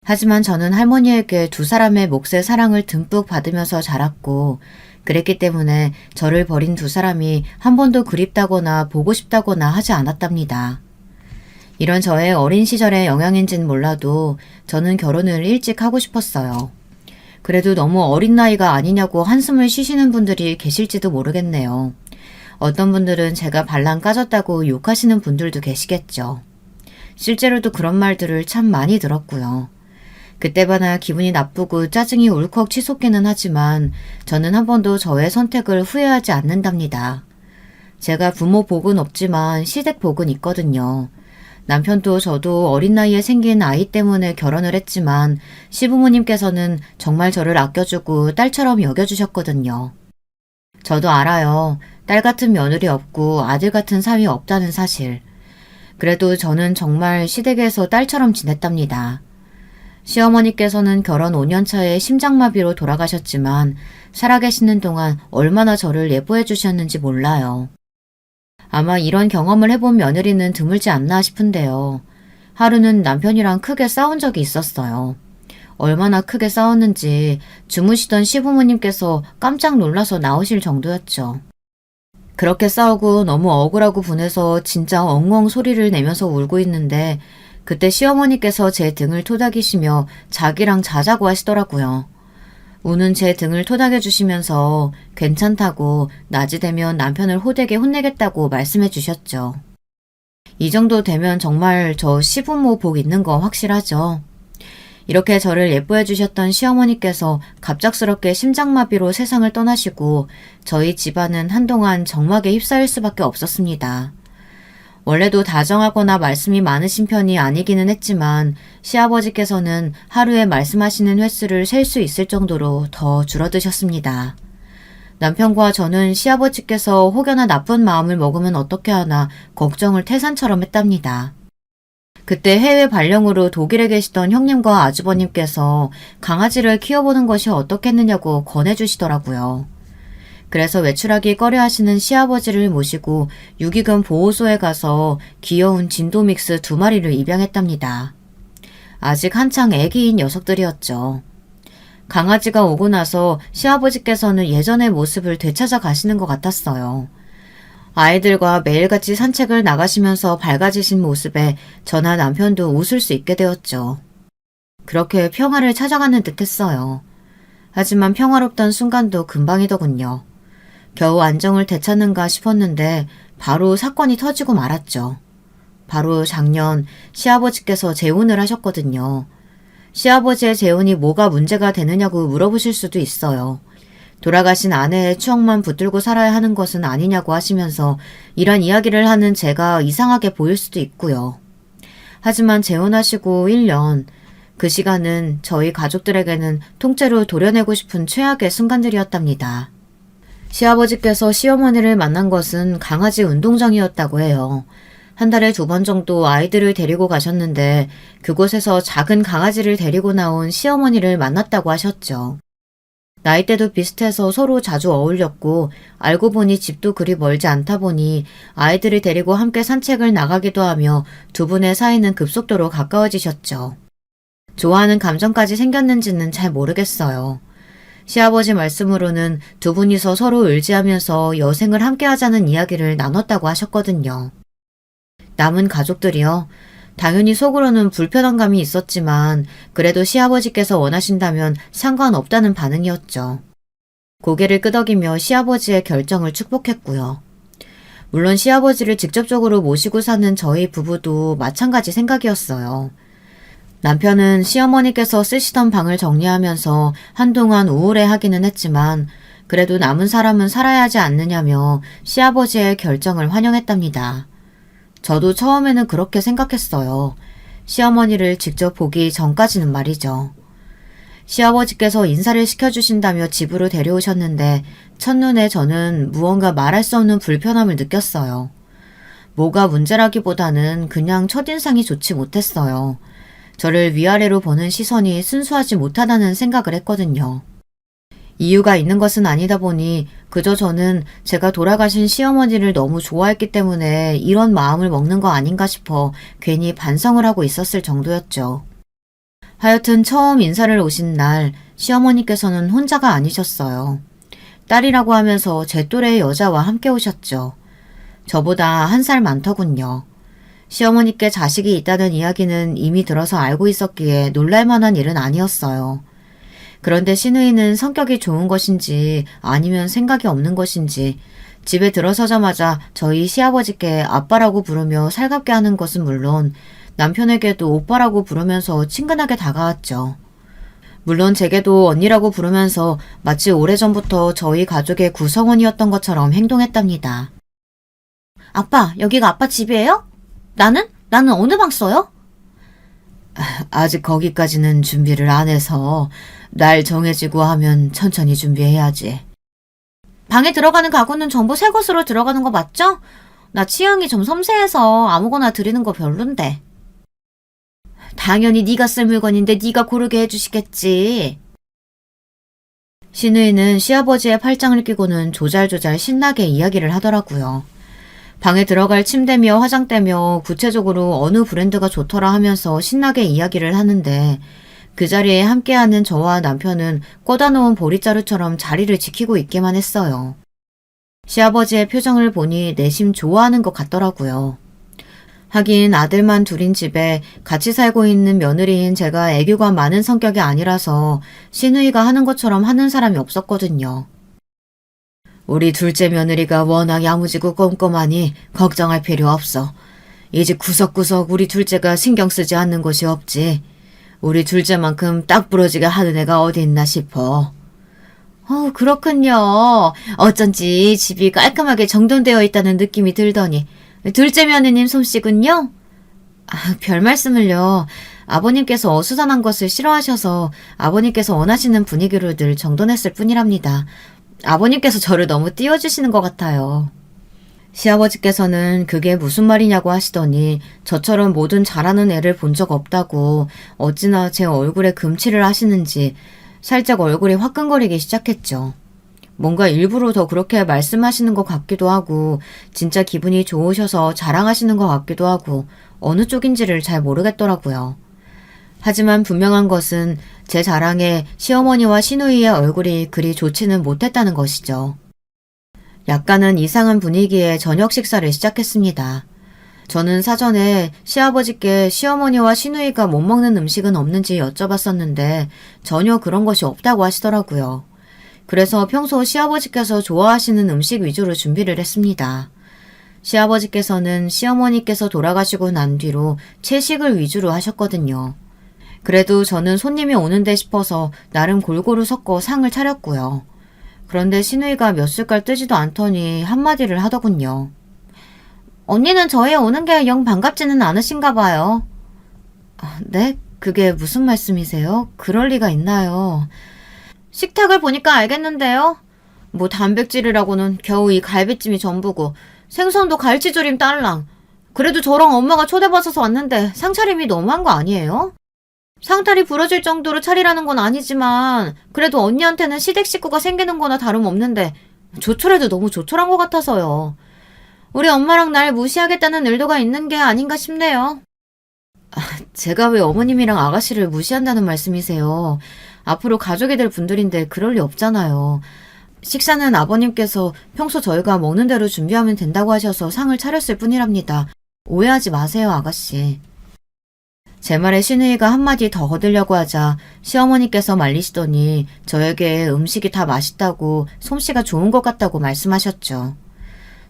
Speaker 1: 하지만 저는 할머니에게 두 사람의 몫의 사랑을 듬뿍 받으면서 자랐고 그랬기 때문에 저를 버린 두 사람이 한 번도 그립다거나 보고 싶다거나 하지 않았답니다. 이런 저의 어린 시절의 영향인지는 몰라도 저는 결혼을 일찍 하고 싶었어요. 그래도 너무 어린 나이가 아니냐고 한숨을 쉬시는 분들이 계실지도 모르겠네요. 어떤 분들은 제가 발랑 까졌다고 욕하시는 분들도 계시겠죠. 실제로도 그런 말들을 참 많이 들었고요. 그때마다 기분이 나쁘고 짜증이 울컥 치솟기는 하지만 저는 한 번도 저의 선택을 후회하지 않는답니다. 제가 부모 복은 없지만 시댁 복은 있거든요. 남편도 저도 어린 나이에 생긴 아이 때문에 결혼을 했지만 시부모님께서는 정말 저를 아껴주고 딸처럼 여겨주셨거든요. 저도 알아요. 딸 같은 며느리 없고 아들 같은 사위 없다는 사실. 그래도 저는 정말 시댁에서 딸처럼 지냈답니다. 시어머니께서는 결혼 5년 차에 심장마비로 돌아가셨지만 살아계시는 동안 얼마나 저를 예뻐해 주셨는지 몰라요. 아마 이런 경험을 해본 며느리는 드물지 않나 싶은데요. 하루는 남편이랑 크게 싸운 적이 있었어요. 얼마나 크게 싸웠는지 주무시던 시부모님께서 깜짝 놀라서 나오실 정도였죠. 그렇게 싸우고 너무 억울하고 분해서 진짜 엉엉 소리를 내면서 울고 있는데 그때 시어머니께서 제 등을 토닥이시며 자기랑 자자고 하시더라고요. 우는 제 등을 토닥여 주시면서 괜찮다고 낮이 되면 남편을 호되게 혼내겠다고 말씀해 주셨죠. 이 정도 되면 정말 저 시부모 복 있는 거 확실하죠. 이렇게 저를 예뻐해 주셨던 시어머니께서 갑작스럽게 심장마비로 세상을 떠나시고 저희 집안은 한동안 정막에 휩싸일 수밖에 없었습니다. 원래도 다정하거나 말씀이 많으신 편이 아니기는 했지만 시아버지께서는 하루에 말씀하시는 횟수를 셀 수 있을 정도로 더 줄어드셨습니다. 남편과 저는 시아버지께서 혹여나 나쁜 마음을 먹으면 어떻게 하나 걱정을 태산처럼 했답니다. 그때 해외 발령으로 독일에 계시던 형님과 아주버님께서 강아지를 키워보는 것이 어떻겠느냐고 권해주시더라고요. 그래서 외출하기 꺼려하시는 시아버지를 모시고 유기견 보호소에 가서 귀여운 진도믹스 2마리를 입양했답니다. 아직 한창 애기인 녀석들이었죠. 강아지가 오고 나서 시아버지께서는 예전의 모습을 되찾아 가시는 것 같았어요. 아이들과 매일같이 산책을 나가시면서 밝아지신 모습에 저나 남편도 웃을 수 있게 되었죠. 그렇게 평화를 찾아가는 듯 했어요. 하지만 평화롭던 순간도 금방이더군요. 겨우 안정을 되찾는가 싶었는데 바로 사건이 터지고 말았죠. 바로 작년 시아버지께서 재혼을 하셨거든요. 시아버지의 재혼이 뭐가 문제가 되느냐고 물어보실 수도 있어요. 돌아가신 아내의 추억만 붙들고 살아야 하는 것은 아니냐고 하시면서 이런 이야기를 하는 제가 이상하게 보일 수도 있고요. 하지만 재혼하시고 1년, 그 시간은 저희 가족들에게는 통째로 도려내고 싶은 최악의 순간들이었답니다. 시아버지께서 시어머니를 만난 것은 강아지 운동장이었다고 해요. 한 달에 2번 정도 아이들을 데리고 가셨는데 그곳에서 작은 강아지를 데리고 나온 시어머니를 만났다고 하셨죠. 나이대도 비슷해서 서로 자주 어울렸고 알고 보니 집도 그리 멀지 않다 보니 아이들을 데리고 함께 산책을 나가기도 하며 두 분의 사이는 급속도로 가까워지셨죠. 좋아하는 감정까지 생겼는지는 잘 모르겠어요. 시아버지 말씀으로는 두 분이서 서로 의지하면서 여생을 함께 하자는 이야기를 나눴다고 하셨거든요. 남은 가족들이요. 당연히 속으로는 불편한 감이 있었지만 그래도 시아버지께서 원하신다면 상관없다는 반응이었죠. 고개를 끄덕이며 시아버지의 결정을 축복했고요. 물론 시아버지를 직접적으로 모시고 사는 저희 부부도 마찬가지 생각이었어요. 남편은 시어머니께서 쓰시던 방을 정리하면서 한동안 우울해하기는 했지만 그래도 남은 사람은 살아야 하지 않느냐며 시아버지의 결정을 환영했답니다. 저도 처음에는 그렇게 생각했어요. 시어머니를 직접 보기 전까지는 말이죠. 시아버지께서 인사를 시켜주신다며 집으로 데려오셨는데 첫눈에 저는 무언가 말할 수 없는 불편함을 느꼈어요. 뭐가 문제라기보다는 그냥 첫인상이 좋지 못했어요. 저를 위아래로 보는 시선이 순수하지 못하다는 생각을 했거든요. 이유가 있는 것은 아니다 보니 그저 저는 제가 돌아가신 시어머니를 너무 좋아했기 때문에 이런 마음을 먹는 거 아닌가 싶어 괜히 반성을 하고 있었을 정도였죠. 하여튼 처음 인사를 오신 날 시어머니께서는 혼자가 아니셨어요. 딸이라고 하면서 제 또래의 여자와 함께 오셨죠. 저보다 1살 많더군요. 시어머니께 자식이 있다는 이야기는 이미 들어서 알고 있었기에 놀랄만한 일은 아니었어요. 그런데 시누이는 성격이 좋은 것인지 아니면 생각이 없는 것인지 집에 들어서자마자 저희 시아버지께 아빠라고 부르며 살갑게 하는 것은 물론 남편에게도 오빠라고 부르면서 친근하게 다가왔죠. 물론 제게도 언니라고 부르면서 마치 오래전부터 저희 가족의 구성원이었던 것처럼 행동했답니다. 아빠, 여기가 아빠 집이에요? 나는 어느 방 써요? 아직 거기까지는 준비를 안 해서 날 정해지고 하면 천천히 준비해야지. 방에 들어가는 가구는 전부 새 것으로 들어가는 거 맞죠? 나 취향이 좀 섬세해서 아무거나 드리는 거 별론데. 당연히 네가 쓸 물건인데 네가 고르게 해주시겠지. 시누이는 시아버지의 팔짱을 끼고는 조잘조잘 신나게 이야기를 하더라고요. 방에 들어갈 침대며 화장대며 구체적으로 어느 브랜드가 좋더라 하면서 신나게 이야기를 하는데 그 자리에 함께하는 저와 남편은 꽂아 놓은 보리자루처럼 자리를 지키고 있기만 했어요. 시아버지의 표정을 보니 내심 좋아하는 것 같더라고요. 하긴 아들만 둘인 집에 같이 살고 있는 며느리인 제가 애교가 많은 성격이 아니라서 시누이가 하는 것처럼 하는 사람이 없었거든요. 우리 둘째 며느리가 워낙 야무지고 꼼꼼하니 걱정할 필요 없어. 이 집 구석구석 우리 둘째가 신경 쓰지 않는 곳이 없지. 우리 둘째만큼 딱 부러지게 하는 애가 어디 있나 싶어. 그렇군요. 어쩐지 집이 깔끔하게 정돈되어 있다는 느낌이 들더니 둘째 며느님 솜씨군요. 별 말씀을요. 아버님께서 어수선한 것을 싫어하셔서 아버님께서 원하시는 분위기로 늘 정돈했을 뿐이랍니다. 아버님께서 저를 너무 띄워주시는 것 같아요. 시아버지께서는 그게 무슨 말이냐고 하시더니 저처럼 뭐든 잘하는 애를 본 적 없다고 어찌나 제 얼굴에 금칠을 하시는지 살짝 얼굴이 화끈거리기 시작했죠. 뭔가 일부러 더 그렇게 말씀하시는 것 같기도 하고 진짜 기분이 좋으셔서 자랑하시는 것 같기도 하고 어느 쪽인지를 잘 모르겠더라고요. 하지만 분명한 것은 제 자랑에 시어머니와 시누이의 얼굴이 그리 좋지는 못했다는 것이죠. 약간은 이상한 분위기에 저녁 식사를 시작했습니다. 저는 사전에 시아버지께 시어머니와 시누이가 못 먹는 음식은 없는지 여쭤봤었는데 전혀 그런 것이 없다고 하시더라고요. 그래서 평소 시아버지께서 좋아하시는 음식 위주로 준비를 했습니다. 시아버지께서는 시어머니께서 돌아가시고 난 뒤로 채식을 위주로 하셨거든요. 그래도 저는 손님이 오는데 싶어서 나름 골고루 섞어 상을 차렸고요. 그런데 시누이가 몇 숟갈 뜨지도 않더니 한마디를 하더군요. 언니는 저희 오는 게 영 반갑지는 않으신가 봐요. 네? 그게 무슨 말씀이세요? 그럴 리가 있나요? 식탁을 보니까 알겠는데요. 뭐 단백질이라고는 겨우 이 갈비찜이 전부고 생선도 갈치조림 딸랑. 그래도 저랑 엄마가 초대받아서 왔는데 상차림이 너무한 거 아니에요?
Speaker 2: 상다리 부러질 정도로 차리라는 건 아니지만 그래도 언니한테는 시댁 식구가 생기는 거나 다름없는데 조촐해도 너무 조촐한 것 같아서요. 우리 엄마랑 날 무시하겠다는 의도가 있는 게 아닌가 싶네요. 제가 왜 어머님이랑 아가씨를 무시한다는 말씀이세요? 앞으로 가족이 될 분들인데 그럴 리 없잖아요. 식사는 아버님께서 평소 저희가 먹는 대로 준비하면 된다고 하셔서 상을 차렸을 뿐이랍니다. 오해하지 마세요, 아가씨. 제 말에 신우이가 한마디 더 거들려고 하자 시어머니께서 말리시더니 저에게 음식이 다 맛있다고 솜씨가 좋은 것 같다고 말씀하셨죠.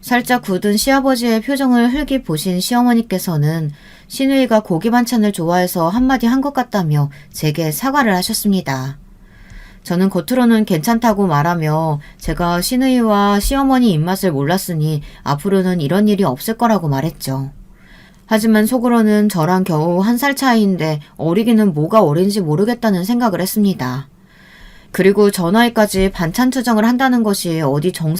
Speaker 2: 살짝 굳은 시아버지의 표정을 흘기 보신 시어머니께서는 신우이가 고기 반찬을 좋아해서 한마디 한 것 같다며 제게 사과를 하셨습니다. 저는 겉으로는 괜찮다고 말하며 제가 신우이와 시어머니 입맛을 몰랐으니 앞으로는 이런 일이 없을 거라고 말했죠. 하지만 속으로는 저랑 겨우 1살 차이인데 어리기는 뭐가 어린지 모르겠다는 생각을 했습니다. 그리고 저 나이까지 반찬 투정을 한다는 것이 어디